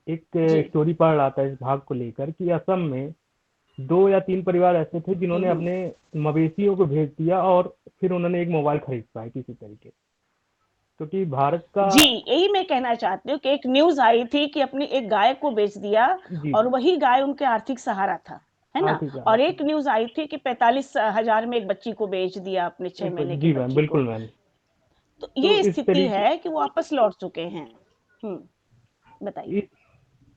एक जी। स्टोरी पढ़ रहा था इस भाग को लेकर कि असम में 2 या 3 परिवार ऐसे थे जिन्होंने हम्म। अपने मवेशियों को भेज दिया और फिर उन्होंने एक मोबाइल खरीद पाया किसी तरीके, क्योंकि भारत का। जी, यही मैं कहना चाहती हूँ कि एक न्यूज़ आई थी कि अपनी एक गाय को बेच दिया जी और जी। वही गाय उनके आर्थिक सहारा था, है हाँ ना? ठीक है, हाँ और ठीक एक है। न्यूज़ आई थी कि 45,000 में एक बच्ची को बेच दिया, अपने 6 बिल्कुल महीने की जी मैम, बच्ची बिल्कुल को। मैम। तो तो ये इस स्थिति तरीके, है कि वो वापस लौट चुके हैं। हुँ, बताइए। इस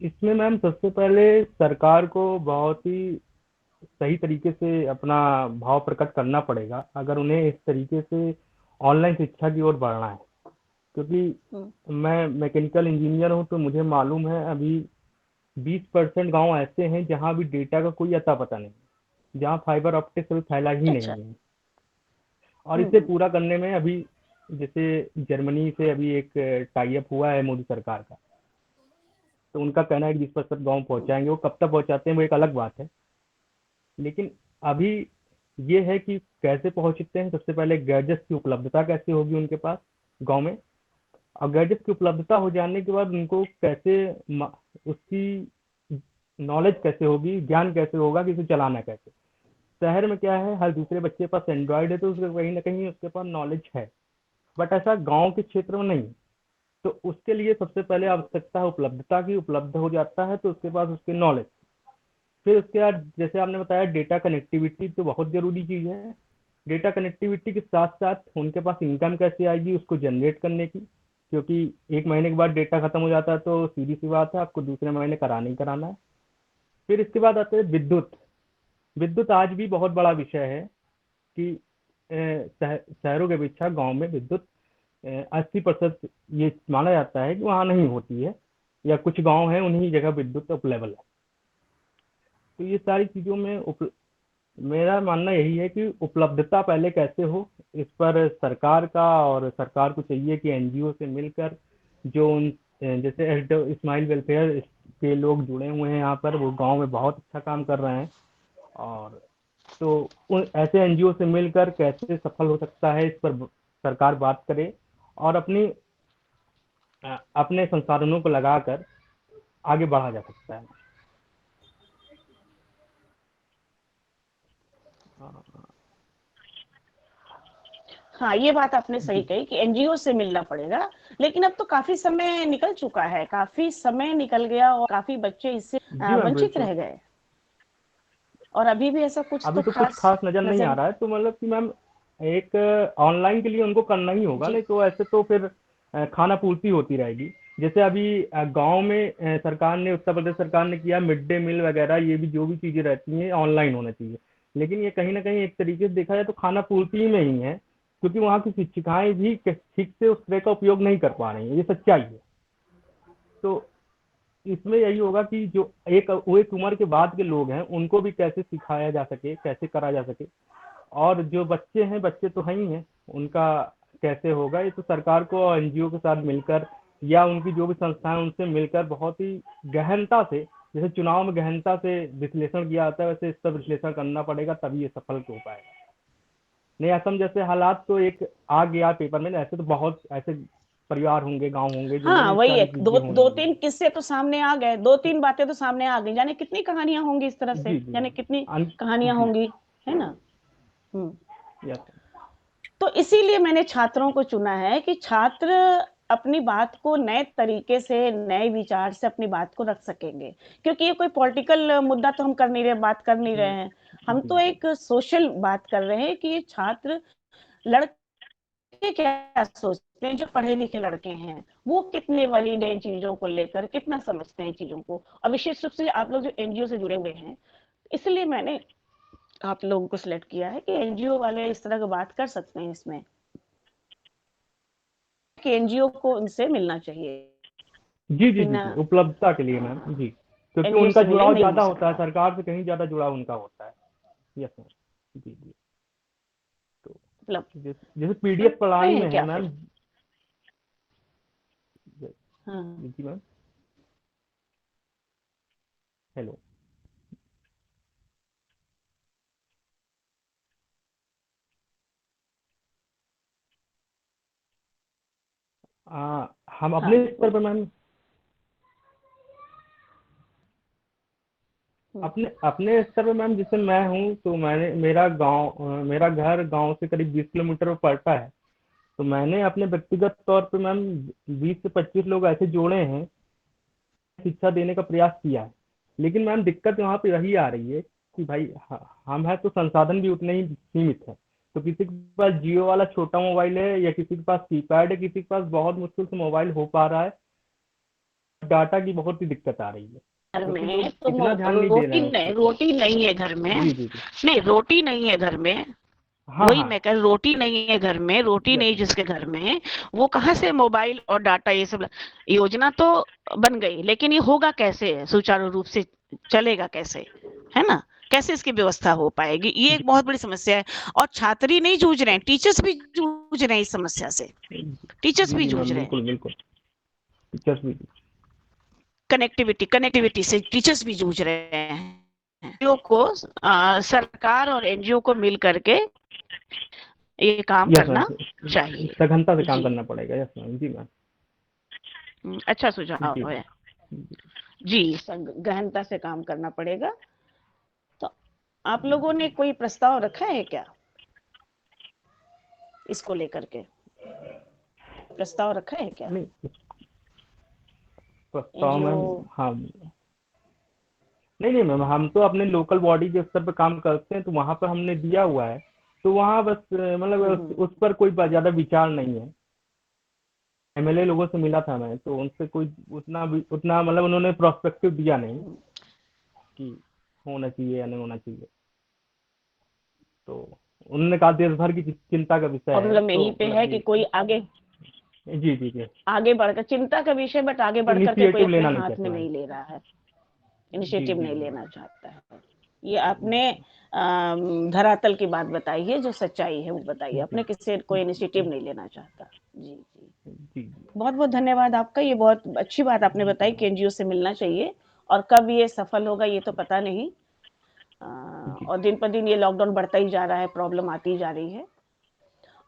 इसमें मैम सबसे पहले सरकार को बहुत ही सही तरीके से अपना भाव प्रकट करना पड़ेगा अगर उन्हें इस तरीके से ऑनलाइन शिक्षा की ओर बढ़ना है। क्योंकि हुँ, मैं मैकेनिकल इंजीनियर हूँ, तो मुझे मालूम है अभी 20% गांव ऐसे हैं जहां भी डेटा का कोई अता पता नहीं, जहां फाइबर ऑप्टिक्स अभी फैला ही अच्छा। नहीं है। और हुँ, इसे हुँ, पूरा करने में अभी, जैसे जर्मनी से अभी एक टाई अप हुआ है मोदी सरकार का, तो उनका कहना है कि 20% गाँव हुँ, पहुंचाएंगे। वो कब तक पहुंचाते हैं वो एक अलग बात है, लेकिन अभी ये है कि कैसे पहुंचते हैं। सबसे पहले गैजेट्स की उपलब्धता कैसे होगी उनके पास गांव में, और गैजेट्स की उपलब्धता हो जाने के बाद उनको कैसे उसकी नॉलेज कैसे होगी, ज्ञान कैसे होगा कि इसे चलाना कैसे। शहर में क्या है, हर दूसरे बच्चे के पास एंड्रॉयड है, तो उसके कहीं ना कहीं उसके पास नॉलेज है, बट ऐसा गांव के क्षेत्र में नहीं। तो उसके लिए सबसे पहले आवश्यकता है उपलब्धता की। उपलब्ध हो जाता है तो उसके पास उसकी नॉलेज। फिर उसके बाद जैसे आपने बताया, डेटा कनेक्टिविटी तो बहुत जरूरी चीज है। डेटा कनेक्टिविटी के साथ साथ उनके पास इनकम कैसे आएगी उसको जनरेट करने की, क्योंकि 1 महीने के बाद डेटा खत्म हो जाता है तो सीधी सी बात है आपको दूसरे महीने कराना ही कराना है। फिर इसके बाद आते हैं विद्युत। विद्युत आज भी बहुत बड़ा विषय है कि शहरों के अपेक्षा गांव में विद्युत 80% ये माना जाता है कि वहाँ नहीं होती है, या कुछ गांव हैं उन्हीं जगह विद्युत उपलेबल है। तो ये सारी चीज़ों में मेरा मानना यही है कि उपलब्धता पहले कैसे हो, इस पर सरकार का, और सरकार को चाहिए कि एनजीओ से मिलकर, जो उन जैसे स्माइल वेलफेयर के लोग जुड़े हुए हैं यहाँ पर, वो गांव में बहुत अच्छा काम कर रहे हैं। और तो उन ऐसे एनजीओ से मिलकर कैसे सफल हो सकता है इस पर सरकार बात करे, और अपने संसाधनों को लगाकर आगे बढ़ा जा सकता है। हाँ, ये बात आपने सही जी कही कि एनजीओ से मिलना पड़ेगा, लेकिन अब तो काफ़ी समय निकल चुका है, काफ़ी समय निकल गया और काफ़ी बच्चे इससे जी मैम, वंचित बिल्कुल। रह गए और अभी भी ऐसा कुछ तो अभी तो कुछ ख़ास खास नजर नहीं आ नज़र। रहा है, तो मतलब कि मैम एक ऑनलाइन के लिए उनको करना ही होगा, जी। नहीं तो ऐसे तो फिर खाना पूर्ति होती रहेगी। जैसे अभी गांव में सरकार ने, उत्तर प्रदेश सरकार ने किया मिड डे मील वगैरह, ये भी जो भी चीजें रहती हैं ऑनलाइन होना चाहिए। लेकिन ये कहीं ना कहीं एक तरीके से देखा जाए तो खाना पूर्ति में ही है, क्योंकि वहाँ की शिक्षिकाएं भी ठीक से उस तरह का उपयोग नहीं कर पा रही हैं, ये सच्चाई है। तो इसमें यही होगा कि जो वो एक उम्र के बाद के लोग हैं उनको भी कैसे सिखाया जा सके, कैसे करा जा सके। और जो बच्चे हैं, बच्चे तो हैं ही हैं, उनका कैसे होगा, ये तो सरकार को एनजीओ के साथ मिलकर, या उनकी जो भी संस्थाएं उनसे मिलकर बहुत ही गहनता से, जैसे चुनाव में गहनता से विश्लेषण किया जाता है, वैसे इस पर विश्लेषण करना पड़ेगा, तभी ये सफल हो पाएगा। नहीं, असम जैसे हालात तो एक आ गया पेपर में, ऐसे तो बहुत ऐसे परिवार होंगे, गांव होंगे जिनमें हाँ, ये वही है। सारी चीजें होने वाली 2-3 किस्से तो सामने आ गए, 2-3 बातें तो सामने आ गई, जाने कितनी कहानियाँ होंगी इस तरह हैं। से, जी जी जाने मैम। कितनी कहानियाँ जी। होंगी, है ना? हुँ। यस। तो इसीलिए मैंने छात्रों को चुना है कि छात्र अपनी बात को नए तरीके से, नए विचार से अपनी बात को रख सकेंगे। क्योंकि ये कोई पॉलिटिकल मुद्दा तो हम कर नहीं रहे, बात कर नहीं रहे जी हैं। हम जी। तो एक सोशल बात कर रहे हैं कि ये छात्र, लड़के क्या सोचते हैं, जो पढ़े-लिखे लड़के हैं, वो कितने वैलिड हैं चीज़ों को लेकर, कितना समझते हैं चीज़ों को। और विशेष रूप से आप लोग जो एनजीओ से जुड़े हुए हैं, इसलिए मैंने आप लोगों को सिलेक्ट किया है कि एनजीओ वाले इस तरह की बात कर सकते हैं इसमें, कि एनजीओ को इनसे मिलना चाहिए, जी जी जी बिना जी, उपलब्धता के लिए मैम जी, क्योंकि एनजीओ उनका से मिले जुड़ाव नहीं हो ज़्यादा होता है, सकता। सरकार से कहीं ज़्यादा जुड़ाव उनका होता है। Yes ma'am. जी जी। तो मतलब जैसे पीडीएफ रहे प्रणाली हैं में है क्या मैम। फिर? हाँ। जी मैम। हेलो। हम हाँ, अपने स्तर पर बोलिए। मैम, अपने अपने स्तर पे मैम, जैसे मैं हूँ तो मैंने मेरा घर गांव से करीब 20 किलोमीटर पर पड़ता है। तो मैंने अपने व्यक्तिगत तौर पे मैम 20 से 25 लोग ऐसे जोड़े हैं, शिक्षा देने का प्रयास किया है। लेकिन मैम दिक्कत वहाँ पे यही आ रही है कि भाई हम हैं तो संसाधन भी उतने ही सीमित है। तो किसी के पास जियो वाला छोटा मोबाइल है, या किसी के पास कीपैड है, किसी के पास बहुत मुश्किल से मोबाइल हो पा रहा है। डाटा की बहुत ही दिक्कत आ रही है, घर क्योंकि में लोग तो इतना ध्यान नहीं दे रहे हैं उस पर। रोटी नहीं है घर में। जी जी जी। नहीं, रोटी नहीं है घर में। हाँ वही हाँ। मैं कह, रोटी नहीं है घर में, रोटी यस। नहीं जिसके घर में, वो कहाँ से मोबाइल और डाटा ये सब। योजना तो बन गई, लेकिन ये होगा कैसे, सुचारू रूप से चलेगा कैसे, है ना? कैसे इसकी व्यवस्था हो पाएगी, ये जी एक बहुत बड़ी समस्या है। और छात्र ही नहीं जूझ रहे हैं, टीचर्स भी जूझ रहे हैं इस समस्या से। टीचर्स जी भी जी जूझ मैम, रहे हैं। बिल्कुल बिल्कुल। टीचर्स भी। कनेक्टिविटी से टीचर्स भी जूझ रहे हैं। एनजीओ को, सरकार और एनजीओ को मिल करके ये काम यस करना मैम, चाहिए। सघनता से काम जी। करना पड़ेगा। यस मैम, जी मैम। अच्छा जी सुझाव है। जी। जी, गहनता से काम करना पड़ेगा। तो आप लोगों ने कोई प्रस्ताव रखा है क्या इसको लेकर के? प्रस्ताव रखा है क्या? नहीं, प्रस्ताव एनजीओ। मैम, हाँ। नहीं नहीं मैम, हम तो अपने लोकल बॉडी के स्तर पर काम करते हैं, तो वहाँ पर हमने दिया हुआ है। तो वहाँ बस मतलब उस पर कोई ज़्यादा विचार नहीं है। एमएलए लोगों से मिला था मैं, तो उनसे कोई उतना मतलब उन्होंने प्रोस्पेक्टिव दिया नहीं कि होना चाहिए या नहीं होना चाहिए। तो उन्होंने कहा देश भर की चिंता का विषय है, प्रॉब्लम तो यहीं पे मतलब है कि कि कोई आगे जी जी जी। आगे बढ़कर, चिंता का विषय, बट आगे बढ़ करके कोई इनिशिएटिव अपने लेना नहीं हाथ चाहते में मैम। नहीं ले रहा है, जी इनिशिएटिव जी नहीं जी। लेना चाहता है। ये आपने धरातल की बात बताई है, जो सच्चाई है वो बताइए। जी अपने किसी कोई इनिशिएटिव जी नहीं लेना चाहता। जी जी। जी। बहुत बहुत धन्यवाद आपका। ये बहुत अच्छी बात आपने बताई कि एनजीओ से मिलना चाहिए, और कब ये सफल होगा ये तो पता नहीं। जी और दिन पर दिन ये लॉकडाउन बढ़ता ही जा रहा है, प्रॉब्लम आती जा रही है।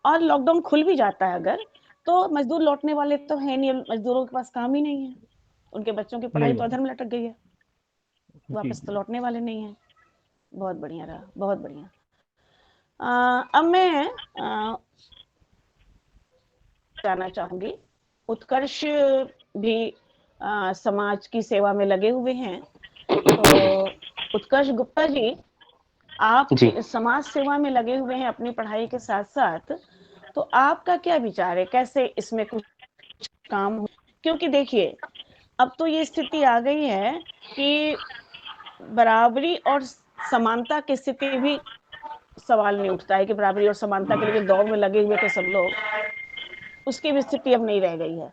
और लॉकडाउन खुल भी जाता है अगर, तो मजदूर लौटने वाले तो है नहीं, मजदूरों के पास काम ही नहीं है। उनके बच्चों की नहीं पढ़ाई तो मैम। अधर में लटक गई है, जी वापस तो जी। लौटने वाले नहीं है। बहुत बढ़िया रहा, बहुत बढ़िया। अब मैं जानना चाहूंगी, उत्कर्ष भी समाज की सेवा में लगे हुए हैं। तो उत्कर्ष गुप्ता जी, आप जी समाज सेवा में लगे हुए हैं अपनी पढ़ाई के साथ साथ। तो आपका क्या विचार है, कैसे इसमें कुछ काम हो? क्योंकि देखिए, अब तो ये स्थिति आ गई है कि बराबरी और समानता की स्थिति भी सवाल नहीं उठता है कि बराबरी और समानता के लिए जो दौड़ में लगे हुए थे सब लोग, उसकी भी स्थिति अब नहीं रह गई है।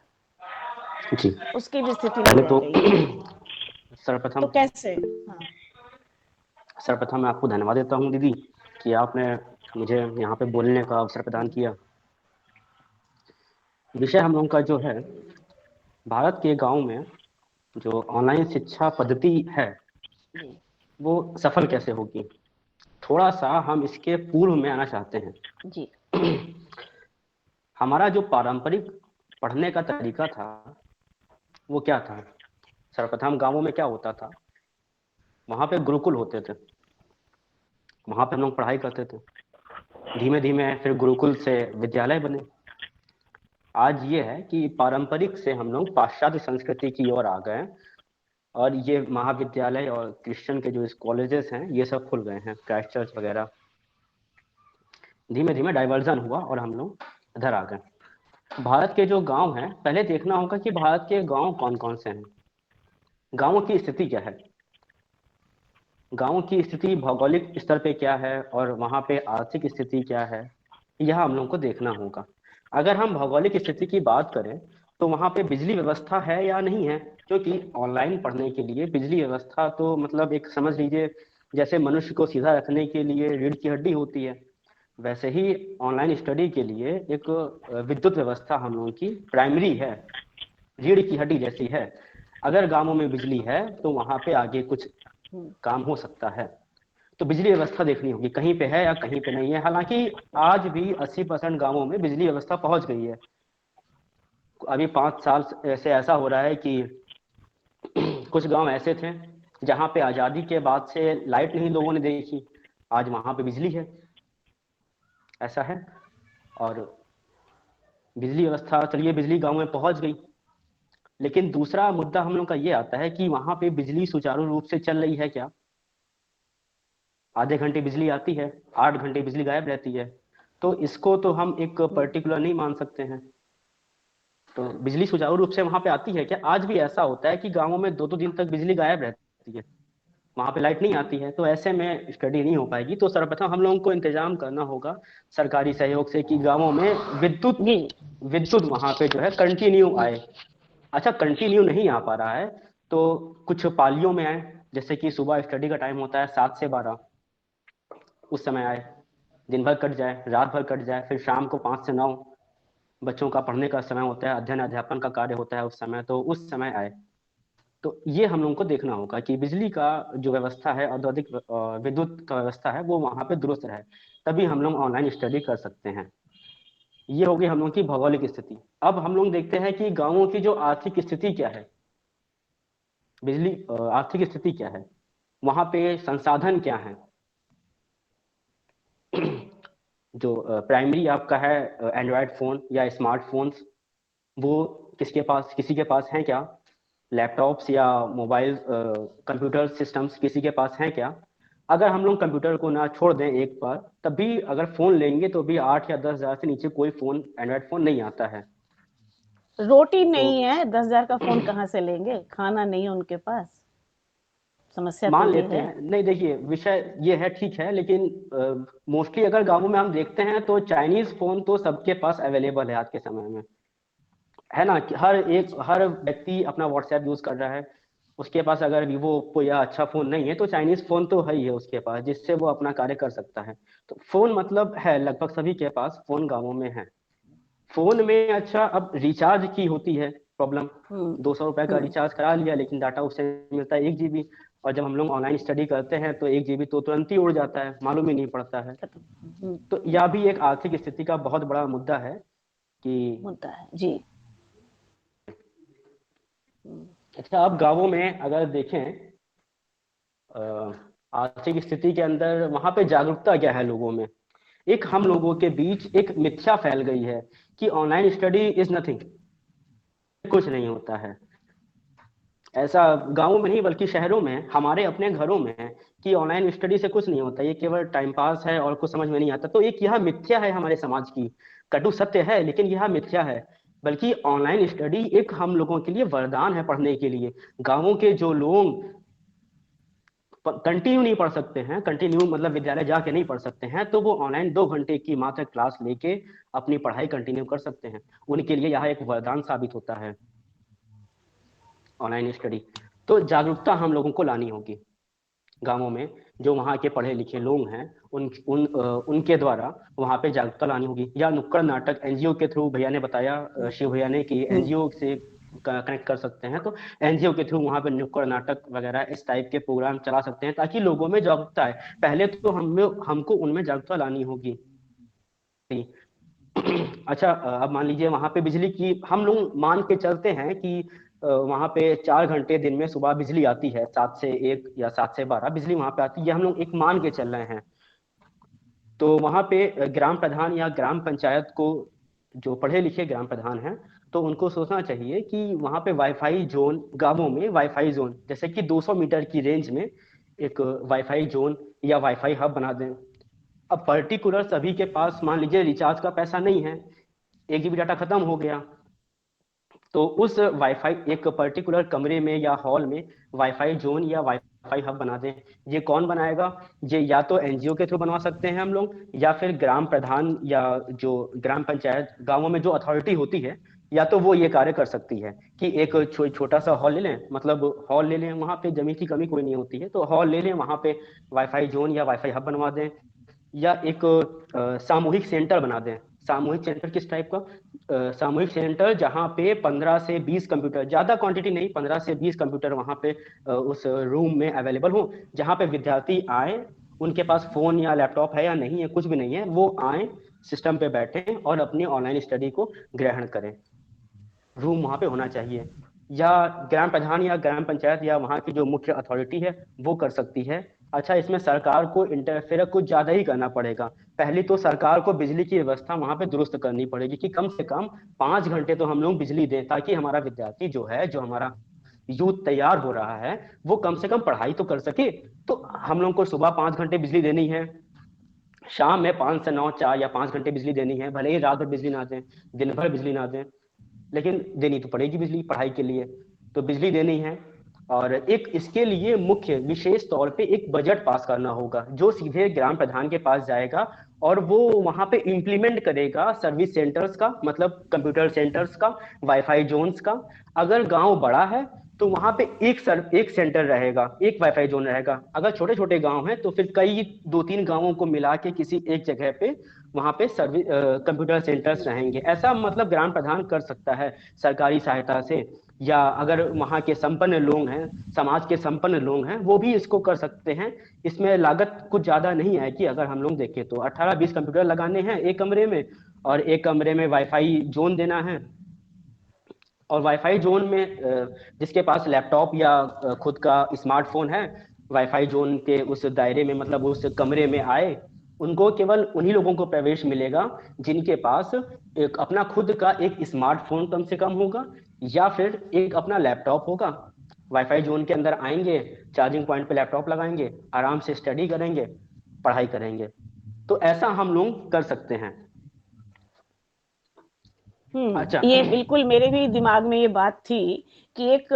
जी। उसकी भी स्थिति नहीं पहले रह तो गई है। तो सर्वप्रथम कैसे? हाँ। सर्वप्रथम मैं आपको धन्यवाद देता हूँ दीदी कि आपने मुझे यहाँ पे बोलने का अवसर प्रदान किया। विषय हम लोगों का जो है, भारत के गांव में जो ऑनलाइन शिक्षा पद्धति है जी वो सफल कैसे होगी, थोड़ा सा हम इसके पूर्व में आना चाहते हैं। जी। हमारा जो पारंपरिक पढ़ने का तरीका था वो क्या था? सर्वप्रथम गांवों में क्या होता था, वहां पे गुरुकुल होते थे, वहां पे हम लोग पढ़ाई करते थे। धीमे धीमे फिर गुरुकुल से विद्यालय बने। आज ये है कि पारंपरिक से हम लोग पाश्चात्य संस्कृति की ओर आ गए, और ये महाविद्यालय और क्रिश्चियन के जो कॉलेजेस हैं ये सब खुल गए हैं, क्राइस्ट चर्च वगैरह। धीमे धीमे डाइवर्जन हुआ और हम लोग इधर आ गए। भारत के जो गांव हैं, पहले देखना होगा कि भारत के गांव कौन कौन से हैं, गांवों की स्थिति क्या है, गांवों की स्थिति भौगोलिक स्तर पे क्या है, और वहाँ पे आर्थिक स्थिति क्या है, यह हम लोग को देखना होगा। अगर हम भौगोलिक स्थिति की बात करें तो वहाँ पे बिजली व्यवस्था है या नहीं है, क्योंकि ऑनलाइन पढ़ने के लिए बिजली व्यवस्था तो मतलब एक समझ लीजिए जैसे मनुष्य को सीधा रखने के लिए रीढ़ की हड्डी होती है, वैसे ही ऑनलाइन स्टडी के लिए एक विद्युत व्यवस्था हम लोगों की प्राइमरी है, रीढ़ की हड्डी जैसी है। अगर गांवों में बिजली है तो वहां पे आगे कुछ काम हो सकता है। तो बिजली व्यवस्था देखनी होगी, कहीं पे है या कहीं पे नहीं है। हालांकि आज भी 80% गांवों में बिजली व्यवस्था पहुंच गई है। अभी 5 साल से ऐसा हो रहा है कि कुछ गांव ऐसे थे जहाँ पे आज़ादी के बाद से लाइट नहीं लोगों ने देखी, आज वहाँ पे बिजली है, ऐसा है। और बिजली व्यवस्था, चलिए बिजली गांव में पहुंच गई, लेकिन दूसरा मुद्दा हम लोग का ये आता है कि वहां पे बिजली सुचारू रूप से चल रही है क्या? आधे घंटे बिजली आती है, 8 घंटे बिजली गायब रहती है, तो इसको तो हम एक पर्टिकुलर नहीं मान सकते हैं। तो बिजली सुचारू रूप से वहां पे आती है क्या? आज भी ऐसा होता है कि गाँवों में 2-2 दिन तक बिजली गायब रहती है, वहां पे लाइट नहीं आती है, तो ऐसे में स्टडी नहीं हो पाएगी। तो सर्वप्रथम हम लोगों को इंतजाम करना होगा सरकारी सहयोग से कि गाँवों में विद्युत जी विद्युत वहां पे जो है कंटिन्यू आए। अच्छा, कंटिन्यू नहीं आ पा रहा है तो कुछ पालियों में आए, जैसे कि सुबह स्टडी का टाइम होता है 7 से 12, उस समय आए, दिन भर कट जाए, रात भर कट जाए, फिर शाम को 5 से 9 बच्चों का पढ़ने का समय होता है, अध्ययन अध्यापन का कार्य होता है उस समय, तो उस समय आए। तो ये हम लोगों को देखना होगा कि बिजली का जो व्यवस्था है, औद्योगिक विद्युत का व्यवस्था है, वो वहाँ पे दुरुस्त रहे, तभी हम लोग ऑनलाइन स्टडी कर सकते हैं। ये होगी हम लोग की भौगोलिक स्थिति। अब हम लोग देखते हैं कि गांवों की जो आर्थिक स्थिति क्या है, बिजली आर्थिक स्थिति क्या है, वहाँ पे संसाधन क्या है। जो प्राइमरी आपका है एंड्रॉयड फोन या स्मार्टफोन्स, वो किसी के पास हैं क्या? लैपटॉप्स या मोबाइल कंप्यूटर सिस्टम्स किसी के पास हैं क्या? अगर हम लोग कंप्यूटर को ना छोड़ दें एक बार, तब भी अगर फोन लेंगे तो भी 8 या 10 हजार से नीचे कोई फोन, एंड्रॉयड फोन नहीं आता है। रोटी तो नहीं है, 10,000 का फोन कहाँ से लेंगे? खाना नहीं है उनके पास, समस्या तो मान ये लेते है। हैं, नहीं देखिए विषय ये है, ठीक है, लेकिन मोस्टली अगर गाँवों में हम देखते हैं तो चाइनीज फोन तो सबके पास अवेलेबल है आज के समय में, है ना? कि हर व्यक्ति अपना व्हाट्सएप यूज कर रहा है, उसके पास अगर वीवो ओप्पो या अच्छा फोन नहीं है तो चाइनीज फोन तो है ही है उसके पास, जिससे वो अपना कार्य कर सकता है। तो फोन मतलब है, लगभग सभी के पास फोन गाँवों में है। फोन में अच्छा, अब रिचार्ज की होती है प्रॉब्लम। हम्म 200 रुपए का हम्म रिचार्ज करा लिया, लेकिन डाटा उससे मिलता है 1 GB, और जब हम लोग ऑनलाइन स्टडी करते हैं तो 1 GB तो तुरंत ही उड़ जाता है, मालूम ही नहीं पड़ता है। खत्म। हम्म तो यह भी एक आर्थिक स्थिति का बहुत बड़ा मुद्दा है कि मुद्दा है जी। हम्म अच्छा, अब गाँवों में अगर देखें अ, आर्थिक स्थिति के अंदर वहां पे जागरूकता क्या है लोगों में। एक हम लोगों के बीच एक मिथ्या फैल गई है कि ऑनलाइन स्टडी इज नथिंग, कुछ नहीं होता है। ऐसा गांवों में नहीं बल्कि शहरों में, हमारे अपने घरों में है कि ऑनलाइन स्टडी से कुछ नहीं होता, ये केवल टाइम पास है और कुछ समझ में नहीं आता। तो एक यह मिथ्या है हमारे समाज की, कटु सत्य है लेकिन यह मिथ्या है। बल्कि ऑनलाइन स्टडी एक हम लोगों के लिए वरदान है पढ़ने के लिए। गांवों के जो लोग कंटिन्यू नहीं पढ़ सकते हैं, कंटिन्यू मतलब विद्यालय जाके नहीं पढ़ सकते हैं, तो वो ऑनलाइन 2 घंटे की मात्र क्लास लेके अपनी पढ़ाई कंटिन्यू कर सकते हैं। उनके लिए यह एक वरदान साबित होता है ऑनलाइन स्टडी। तो जागरूकता हम लोगों को लानी होगी गांवों में, जो वहाँ के पढ़े लिखे लोग हैं उनके द्वारा वहाँ पे जागरूकता लानी होगी। या नुक्कड़ नाटक एनजीओ के थ्रू, भैया ने बताया शिव भैया ने कि हम्म एनजीओ से कनेक्ट कर सकते हैं, तो एनजीओ के थ्रू वहाँ पे नुक्कड़ नाटक वगैरह इस टाइप के प्रोग्राम चला सकते हैं, ताकि लोगों में जागरूकता आए। पहले तो हमको उनमें जागरूकता लानी होगी। अच्छा, अब मान लीजिए वहां पे बिजली की, हम लोग मान के चलते हैं कि वहां पे 4 घंटे दिन में सुबह बिजली आती है, 7 से 1 या 7 से 12 बिजली वहां पे आती है, हम लोग एक मान के चल रहे हैं। तो वहां पे ग्राम प्रधान या ग्राम पंचायत को, जो पढ़े लिखे ग्राम प्रधान हैं, तो उनको सोचना चाहिए कि वहां पे वाईफाई जोन, गांवों में वाईफाई जोन, जैसे कि 200 मीटर की रेंज में एक वाईफाई जोन या वाईफाई हब बना दें। अब पर्टिकुलर सभी के पास मान लीजिए रिचार्ज का पैसा नहीं है, 1 GB डाटा खत्म हो गया, तो उस वाईफाई एक पर्टिकुलर कमरे में या हॉल में वाईफाई जोन या वाईफाई हब बना दें। ये कौन बनाएगा? ये या तो एनजीओ के थ्रू बनवा सकते हैं हम लोग, या फिर ग्राम प्रधान या जो ग्राम पंचायत गांवों में जो अथॉरिटी होती है, या तो वो ये कार्य कर सकती है कि एक छोटा सा हॉल ले लें, मतलब हॉल ले लें, वहां पे जमीन की कमी कोई नहीं होती है, तो हॉल ले लें, वहां पे वाईफाई जोन या वाईफाई हब बनवा दें। या एक सामूहिक सेंटर बना दें। सामूहिक सेंटर किस टाइप का? सामूहिक सेंटर जहाँ पे 15 से 20 कंप्यूटर, ज्यादा क्वांटिटी नहीं, 15 से 20 कंप्यूटर वहाँ पे उस रूम में अवेलेबल हो, जहाँ पे विद्यार्थी आए, उनके पास फोन या लैपटॉप है या नहीं है, कुछ भी नहीं है, वो आए, सिस्टम पे बैठे और अपनी ऑनलाइन स्टडी को ग्रहण करें। रूम वहाँ पे होना चाहिए। या ग्राम प्रधान या ग्राम पंचायत या वहाँ की जो मुख्य अथॉरिटी है वो कर सकती है। अच्छा, इसमें सरकार को इंटरफेयर कुछ ज्यादा ही करना पड़ेगा। पहली तो सरकार को बिजली की व्यवस्था वहां पे दुरुस्त करनी पड़ेगी कि कम से कम 5 घंटे तो हम लोग बिजली दें, ताकि हमारा विद्यार्थी जो है, जो हमारा यूथ तैयार हो रहा है, वो कम से कम पढ़ाई तो कर सके। तो हम लोग को सुबह 5 घंटे बिजली देनी है, शाम में 5 से 9 4 या 5 घंटे बिजली देनी है। भले ही रात भर बिजली ना दें, दिन भर बिजली ना दें, लेकिन देनी तो पड़ेगी बिजली पढ़ाई के लिए। तो बिजली देनी है। और एक इसके लिए मुख्य विशेष तौर पे एक बजट पास करना होगा, जो सीधे ग्राम प्रधान के पास जाएगा और वो वहां पे इम्प्लीमेंट करेगा सर्विस सेंटर्स का, मतलब कंप्यूटर सेंटर्स का, वाईफाई जोन्स का। अगर गांव बड़ा है तो वहां पे एक सेंटर रहेगा, एक वाईफाई जोन रहेगा। अगर छोटे छोटे गांव हैं तो फिर कई 2-3 गांवों को मिला के किसी एक जगह पे वहां पे सर्विस कंप्यूटर सेंटर्स रहेंगे। ऐसा मतलब ग्राम प्रधान कर सकता है सरकारी सहायता से। या अगर वहाँ के संपन्न लोग हैं, समाज के संपन्न लोग हैं, वो भी इसको कर सकते हैं। इसमें लागत कुछ ज्यादा नहीं आएगी। अगर हम लोग देखें तो 18-20 कंप्यूटर लगाने हैं एक कमरे में, और एक कमरे में वाईफाई जोन देना है। और वाईफाई जोन में जिसके पास लैपटॉप या खुद का स्मार्टफोन है, वाईफाई जोन के उस दायरे में, मतलब उस कमरे में आए, उनको केवल उन्हीं लोगों को प्रवेश मिलेगा जिनके पास एक अपना खुद का एक स्मार्टफोन कम से कम होगा, या फिर एक अपना लैपटॉप होगा। वाईफाई जोन के अंदर आएंगे, चार्जिंग पॉइंट पे लैपटॉप लगाएंगे, आराम से स्टडी करेंगे, पढ़ाई करेंगे। तो ऐसा हम लोग कर सकते हैं। अच्छा, ये बिल्कुल मेरे भी दिमाग में ये बात थी कि एक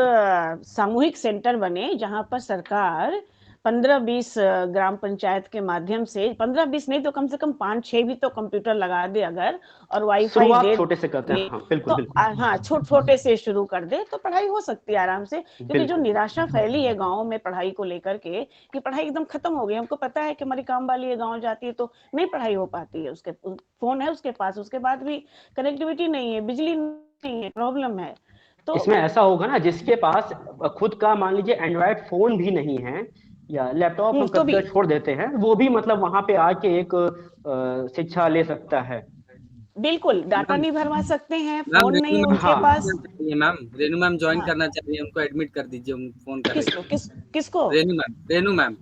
सामूहिक सेंटर बने जहां पर सरकार 15-20 ग्राम पंचायत के माध्यम से, 15-20 नहीं तो कम से कम 5-6 भी तो कंप्यूटर लगा दे अगर, और वाईफाई शुरुआत दे छोटे से करते हैं। हाँ, बिल्कुल तो बिल्कुल हाँ, छोटे से शुरू कर दे तो पढ़ाई हो सकती है आराम से। क्योंकि जो बिल्कुल। निराशा फैली है गाँव में पढ़ाई को लेकर के कि पढ़ाई एकदम खत्म हो गई, हमको पता है कि हमारी काम वाली है गाँव जाती है तो नहीं पढ़ाई हो पाती है, उसके फोन है उसके पास, उसके बाद भी कनेक्टिविटी नहीं है, बिजली नहीं है, प्रॉब्लम है। तो इसमें ऐसा होगा ना, जिसके पास खुद का मान लीजिए एंड्रॉयड फोन भी नहीं है, या लैपटॉप हम तो भी कंप्यूटर छोड़ देते हैं, वो भी मतलब वहां पे आके एक शिक्षा ले सकता है। बिल्कुल डाटा मैम नहीं भरवा सकते हैं, मैम फोन नहीं रेनू है मैम उनके हाँ, पास। ज्वाइन करना चाहिए। मैम रेनू मैम ज्वाइन हाँ, करना चाहिए, उनको एडमिट कर दीजिए, फोन कर रही किसको है। किसको? रेनू मैम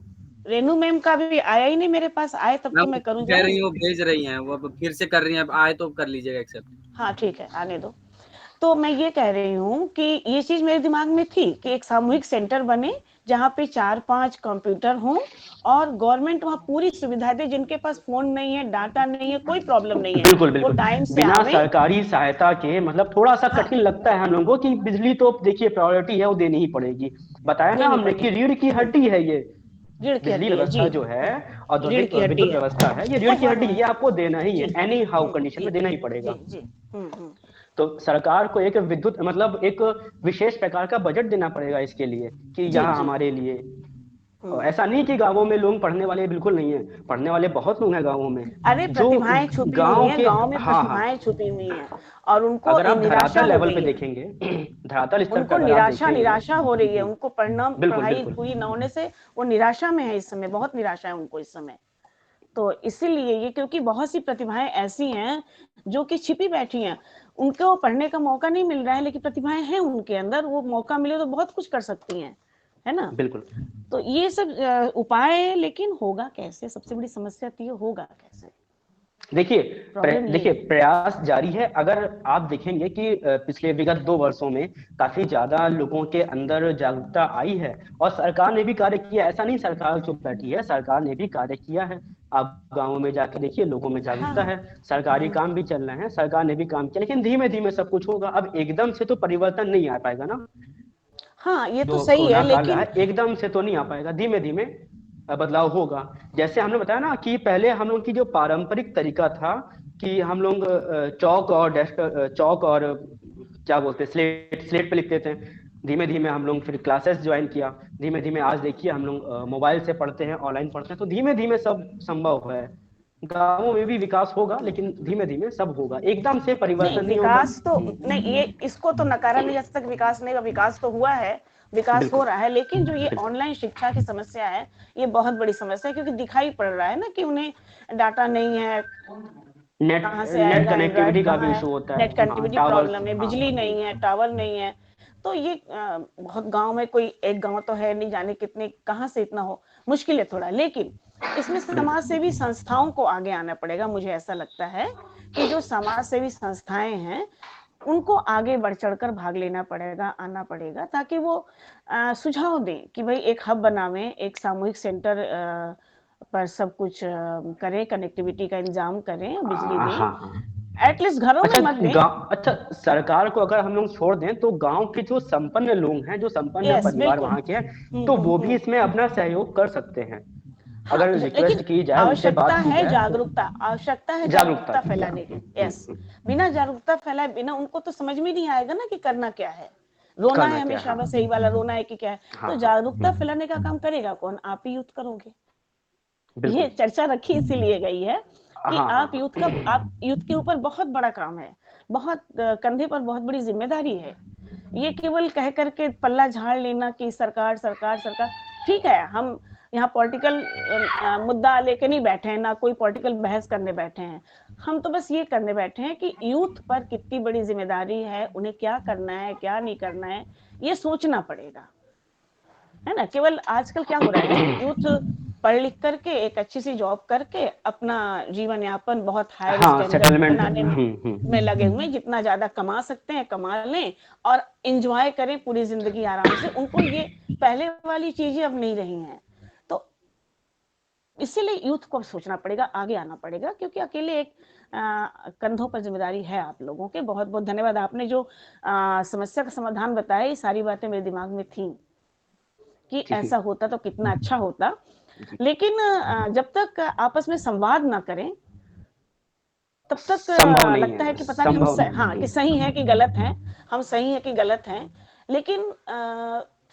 रेनू मैम का भी आया ही नहीं मेरे पास, आए तब तो मैम मैं करूँ कह रही ज्वाइन। है, वो भेज रही हैं, वो अब फिर से कर रही हैं, अब आए तो कर लीजिएगा एक्सेप्ट। हाँ ठीक है, आने दो। तो मैं ये कह रही हूँ कि ये चीज मेरे दिमाग में थी कि एक सामूहिक सेंटर बने जहाँ पे 4-5 कंप्यूटर हों और गवर्नमेंट वहाँ पूरी सुविधा दे। जिनके पास फोन नहीं है, डाटा नहीं है, कोई प्रॉब्लम नहीं है, बिल्कुल वो बिल्कुल। टाइम से बिना आवे। सरकारी सहायता के मतलब थोड़ा सा हाँ, कठिन लगता है हम लोगों को कि बिजली तो देखिए प्रायोरिटी है, वो देनी ही पड़ेगी। बताया ना देनी हमने कि पड़ेगी। रीढ़ की हड्डी है ये। रीढ़ की बिजली हड्डी है व्यवस्था जी। जो है, रीढ़ औद्योगिक की हड्डी विद्युत है। व्यवस्था है, ये रीढ़ की हड्डी है, ये आपको देना ही है, जी। एनी हाउ कंडीशन जी में देना ही जी पड़ेगा। जी। हम्म। तो सरकार को एक विद्युत मतलब एक विशेष प्रकार का बजट देना पड़ेगा इसके लिए, कि जी यहाँ जी। हमारे लिए। और हम्म। ऐसा नहीं कि गांवों में लोग पढ़ने वाले बिल्कुल नहीं है, पढ़ने वाले बहुत लोग हैं गांवों में, अरे जो प्रतिभाएं छुपी हुई गांव हैं के। गांव में, हाँ हाँ, प्रतिभाएं छुपी हुई हैं और उनको अगर आप निराशा धरातल हो लेवल पे गई है। देखेंगे, धरातल स्तर पे उनको अगर आप निराशा देखेंगे। निराशा हो रही है, उनको पढ़ना बिल्कुल पढ़ाई बिल्कुल पूरी न होने से वो निराशा में है इस समय, बहुत निराशा है उनको इस समय। तो इसीलिए ये, क्योंकि बहुत सी प्रतिभाएं ऐसी हैं जो कि छिपी बैठी हैं, उनको पढ़ने का मौका नहीं मिल रहा है, लेकिन प्रतिभाएं हैं उनके अंदर, वो मौका मिले तो बहुत कुछ कर सकती हैं, है ना? बिल्कुल। तो ये सब उपाय है, लेकिन होगा कैसे? सबसे बड़ी समस्या तो ये होगा कैसे, देखिए प्रॉब्लम ये देखिए है। प्रयास जारी है। अगर आप देखेंगे कि पिछले विगत 2 वर्षों में काफी ज्यादा लोगों के अंदर जागरूकता आई है, और सरकार ने भी कार्य किया। ऐसा नहीं सरकार चुप बैठी है, सरकार ने भी कार्य किया है। आप गांवों में जाके देखिए, लोगों में जागरूकता हाँ। है, सरकारी काम भी चल रहे हैं, सरकार ने भी काम किया। लेकिन धीमे धीमे सब कुछ होगा। अब एकदम से तो परिवर्तन नहीं आ पाएगा ना। हाँ, ये तो जो सही है, कोरोना काल रहा लेकिन है, एकदम से तो नहीं आ पाएगा, धीमे धीमे बदलाव होगा। जैसे हमने बताया ना कि पहले हम लोग की जो पारंपरिक तरीका था कि हम लोग चौक और डेस्क, चौक और क्या बोलते हैं, स्लेट स्लेट पे लिखते थे। धीमे धीमे हम लोग फिर क्लासेस ज्वाइन किया। धीमे धीमे आज देखिए हम लोग मोबाइल से पढ़ते हैं, ऑनलाइन पढ़ते हैं। तो धीमे धीमे सब संभव है। गांवों में भी विकास होगा, लेकिन धीमे धीमे सब होगा, एकदम से नहीं, परिवर्तन नहीं होगा। विकास तो नहीं, ये इसको तो नकारा नहीं जा सकता कि विकास नहीं, विकास तो हुआ है, विकास हो बिल्कुल रहा है। लेकिन जो ये बिल्कुल। ऑनलाइन शिक्षा की समस्या है, ये बहुत बड़ी समस्या है, क्योंकि दिखाई पड़ रहा है ना कि उन्हें डाटा नहीं है, नेट कहाँ से नेट आएगा, एंड्रॉयड कनेक्टिविटी का भी कहाँ है, इशू होता नेट है। हाँ, कनेक्टिविटी टावर्स। प्रॉब्लम है, हाँ बिजली नहीं है, टावर नहीं है। तो ये बहुत गांव में कोई एक गांव तो है नहीं, जाने कितने कहाँ से इतना हो, मुश्किल है थोड़ा। लेकिन इसमें समाज सेवी संस्थाओं को आगे आना पड़ेगा। मुझे ऐसा लगता है कि जो समाज सेवी संस्थाएं हैं उनको आगे बढ़ चढ़कर भाग लेना पड़ेगा, आना पड़ेगा, ताकि वो सुझाव दें कि भाई एक हब बनावें, एक सामूहिक सेंटर पर सब कुछ करें, कनेक्टिविटी का इंतजाम करें, बिजली दें, एटलीस्ट घरों में मत दें। अच्छा, सरकार को अगर हम लोग छोड़ दें तो गांव के जो संपन्न लोग हैं, जो संपन्न परिवार वहां के हैं, तो वो भी इसमें अपना सहयोग कर सकते हैं। अगर रिक्वेस्ट की जाए, उनसे बात की जाए। आवश्यकता है जागरूकता फैलाने की। यस, बिना जागरूकता फैलाए, बिना उनको तो समझ में नहीं आएगा ना कि करना क्या है। रोना है हमेशा, बस यही वाला रोना है कि क्या है। तो जागरूकता फैलाने का काम करेगा कौन? आप ही यूथ करोगे। ये चर्चा रखी इसीलिए गई है कि आप यूथ के ऊपर बहुत बड़ा काम है, बहुत कंधे पर बहुत बड़ी जिम्मेदारी है। ये केवल कह करके पल्ला झाड़ लेना कि सरकार सरकार सरकार, ठीक है, हम यहाँ पॉलिटिकल मुद्दा लेके नहीं बैठे हैं, ना कोई पॉलिटिकल बहस करने बैठे हैं। हम तो बस ये करने बैठे हैं कि यूथ पर कितनी बड़ी जिम्मेदारी है, उन्हें क्या करना है, क्या नहीं करना है, ये सोचना पड़ेगा, है ना। केवल आजकल क्या हो रहा है, यूथ पढ़ लिख करके एक अच्छी सी जॉब करके अपना जीवन यापन बहुत हायर स्टैंडर्ड बनाने में लगे हुए, जितना ज्यादा कमा सकते हैं कमा लें और एंजॉय करें पूरी जिंदगी आराम से। उनको ये पहले वाली चीजें अब नहीं रही हैं। तो इसीलिए यूथ को सोचना पड़ेगा, आगे आना पड़ेगा, क्योंकि अकेले एक कंधों पर जिम्मेदारी है आप लोगों के। बहुत बहुत धन्यवाद। आपने जो समस्या का समाधान बताया, ये सारी बातें मेरे दिमाग में थी कि ऐसा होता तो कितना अच्छा होता। लेकिन जब तक आपस में संवाद ना करें तब तक लगता है कि पता नहीं हम कि सही है कि गलत है, हम सही है कि गलत हैं। लेकिन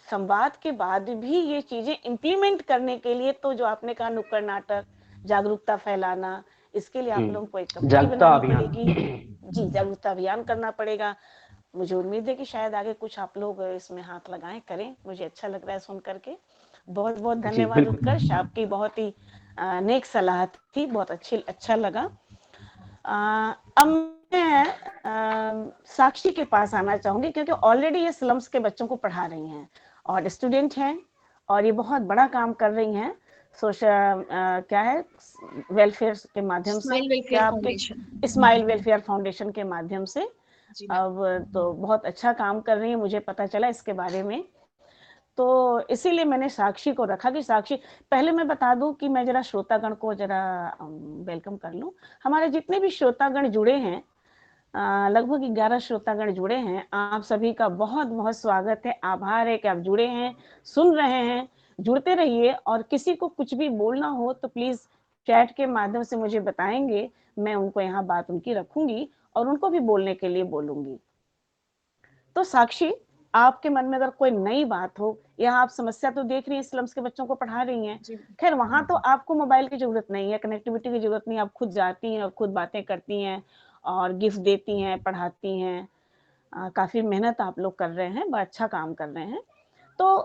संवाद के बाद भी ये चीजें इम्प्लीमेंट करने के लिए तो जो आपने कहा नुक्कड़ नाटक, जागरूकता फैलाना, इसके लिए आप लोगों को एक कमेटी बनानी पड़ेगी। जी, जागरूकता अभियान करना पड़ेगा। मुझे उम्मीद है कि शायद आगे कुछ आप लोग इसमें हाथ लगाएं, करें। मुझे अच्छा लग रहा है सुन करके। बहुत बहुत धन्यवाद उत्कर्ष, आपकी बहुत ही नेक सलाह थी, बहुत अच्छा लगा। अब मैं साक्षी के पास आना चाहूंगी, क्योंकि ऑलरेडी ये स्लम्स के बच्चों को पढ़ा रही हैं और स्टूडेंट हैं और ये बहुत बड़ा काम कर रही हैं। सोशल क्या है, वेलफेयर के माध्यम से, क्या आपके स्माइल वेलफेयर फाउंडेशन के माध्यम से अब तो बहुत अच्छा काम कर रही है, मुझे पता चला इसके बारे में। तो इसीलिए मैंने साक्षी को रखा कि साक्षी, पहले मैं बता दूं कि मैं जरा श्रोतागण को जरा वेलकम कर लूं। हमारे जितने भी श्रोतागण जुड़े हैं, लगभग 11 श्रोतागण जुड़े हैं। आप सभी का बहुत बहुत स्वागत है, आभार है कि आप जुड़े हैं, सुन रहे हैं। जुड़ते रहिए और किसी को कुछ भी बोलना हो तो प्लीज चैट के माध्यम से मुझे बताएंगे, मैं उनको यहाँ बात उनकी रखूंगी और उनको भी बोलने के लिए बोलूंगी। तो साक्षी, आपके मन में अगर कोई नई बात हो, या आप समस्या तो देख रही हैं, स्लम्स के बच्चों को पढ़ा रही हैं, खैर वहां तो आपको मोबाइल की जरूरत नहीं है, कनेक्टिविटी की जरूरत नहीं, आप खुद जाती हैं और खुद बातें करती हैं और गिफ्ट देती हैं, पढ़ाती हैं। काफी मेहनत आप लोग कर रहे हैं, बहुत अच्छा काम कर रहे हैं। तो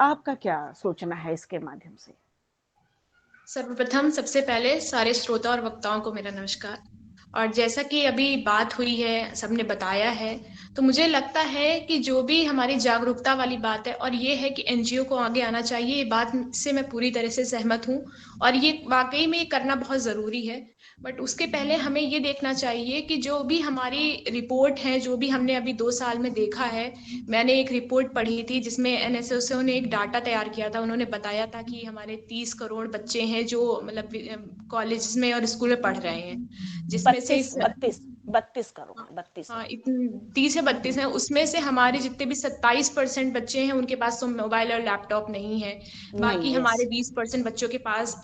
आपका क्या सोचना है इसके माध्यम से? सर्वप्रथम सबसे पहले सारे श्रोता और वक्ताओं को मेरा नमस्कार। और जैसा कि अभी बात हुई है, सबने बताया है, तो मुझे लगता है कि जो भी हमारी जागरूकता वाली बात है और ये है कि एनजीओ को आगे आना चाहिए, ये बात से मैं पूरी तरह से सहमत हूँ और ये वाकई में करना बहुत ज़रूरी है। बट उसके पहले हमें ये देखना चाहिए कि जो भी हमारी रिपोर्ट है, जो भी हमने अभी 2 साल में देखा है, मैंने एक रिपोर्ट पढ़ी थी जिसमें एनएसएसओ ने एक डाटा तैयार किया था। उन्होंने बताया था कि हमारे 30 करोड़ बच्चे हैं जो मतलब कॉलेज में और स्कूल में पढ़ रहे हैं, जिसमें से 32 करोड़ 32 हाँ 30 या 32 है। उसमें से हमारे जितने भी 27% बच्चे हैं उनके पास तो मोबाइल और लैपटॉप नहीं है। बाकी हमारे 20% बच्चों के पास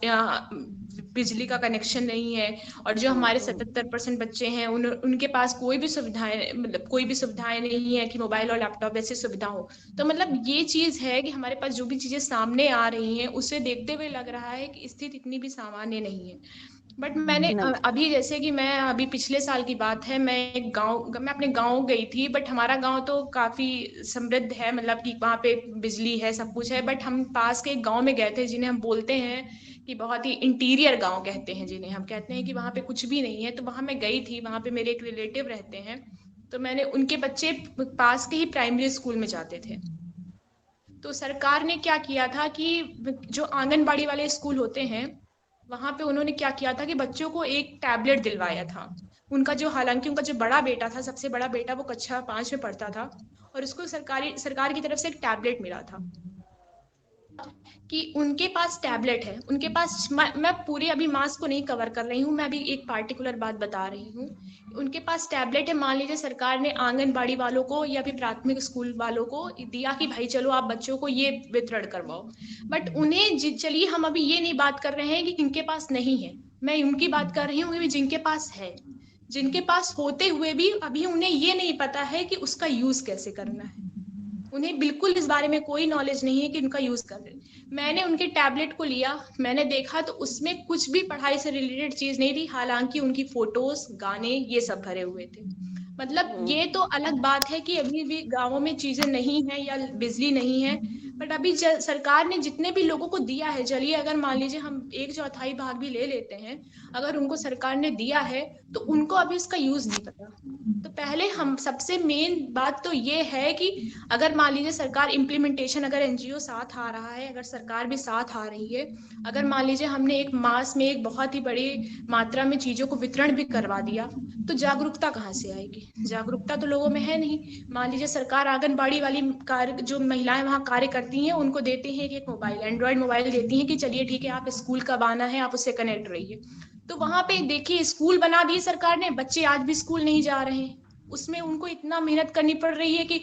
बिजली का कनेक्शन नहीं है और जो हमारे 77% बच्चे हैं उनके पास कोई भी सुविधाएं, मतलब कोई भी सुविधाएं नहीं है कि मोबाइल और लैपटॉप ऐसी सुविधा हो। तो मतलब ये चीज है कि हमारे पास जो भी चीजें सामने आ रही हैं उसे देखते हुए लग रहा है कि स्थिति इतनी भी सामान्य नहीं है। बट मैंने अभी, जैसे कि मैं अभी पिछले साल की बात है, मैं अपने गांव गई थी। बट हमारा गांव तो काफी समृद्ध है, मतलब कि वहाँ पे बिजली है, सब कुछ है। बट हम पास के एक गांव में गए थे जिन्हें हम बोलते हैं कि बहुत ही इंटीरियर गांव कहते हैं, जिन्हें हम कहते हैं कि वहाँ पे कुछ भी नहीं है। तो वहाँ मैं गई थी, वहाँ पे मेरे एक रिलेटिव रहते हैं। तो मैंने उनके बच्चे पास के ही प्राइमरी स्कूल में जाते थे। तो सरकार ने क्या किया था कि जो आंगनबाड़ी वाले स्कूल होते हैं वहां पे उन्होंने क्या किया था कि बच्चों को एक टैबलेट दिलवाया था। उनका जो, हालांकि उनका जो बड़ा बेटा था, सबसे बड़ा बेटा, वो कक्षा 5 में पढ़ता था और उसको सरकार की तरफ से एक टैबलेट मिला था कि उनके पास टैबलेट है, उनके पास, मैं पूरे अभी मास को नहीं कवर कर रही हूँ, मैं अभी एक पार्टिकुलर बात बता रही हूँ। उनके पास टैबलेट है, मान लीजिए सरकार ने आंगनबाड़ी वालों को या फिर प्राथमिक स्कूल वालों को दिया कि भाई चलो आप बच्चों को ये वितरण करवाओ, बट उन्हें, चलिए हम अभी ये नहीं बात कर रहे हैं कि किनके पास नहीं है, मैं उनकी बात कर रही हूँ जिनके पास है, जिनके पास होते हुए भी अभी उन्हें ये नहीं पता है कि उसका यूज कैसे करना है। उन्हें बिल्कुल इस बारे में कोई नॉलेज नहीं है कि उनका यूज कर रहे हैं। मैंने उनके टैबलेट को लिया, मैंने देखा तो उसमें कुछ भी पढ़ाई से रिलेटेड चीज नहीं थी, हालांकि उनकी फोटोज, गाने, ये सब भरे हुए थे। मतलब ये तो अलग बात है कि अभी भी गांवों में चीजें नहीं है या बिजली नहीं है, बट अभी सरकार ने जितने भी लोगों को दिया है, चलिए अगर मान लीजिए हम 1/4 भाग भी ले लेते हैं, अगर उनको सरकार ने दिया है तो उनको अभी उसका यूज नहीं पता। तो पहले हम, सबसे मेन बात तो ये है कि अगर मान लीजिए सरकार इम्प्लीमेंटेशन, अगर एनजीओ साथ आ रहा है, अगर सरकार भी साथ आ रही है, अगर मान लीजिए हमने एक मास में एक बहुत ही बड़ी मात्रा में चीजों को वितरण भी करवा दिया, तो जागरूकता कहाँ से आएगी? जागरूकता तो लोगों में है नहीं। मान लीजिए सरकार आंगनबाड़ी वाली कार्य, जो महिलाएं वहां कार्य करती हैं, उनको देते हैं कि एक मोबाइल, एंड्रॉइड मोबाइल देती हैं कि चलिए ठीक है, आप स्कूल कब आना है आप उससे कनेक्ट रहिए। तो वहां पे देखिए स्कूल बना दिए सरकार ने, बच्चे आज भी स्कूल नहीं जा रहे हैं। उसमें उनको इतना मेहनत करनी पड़ रही है कि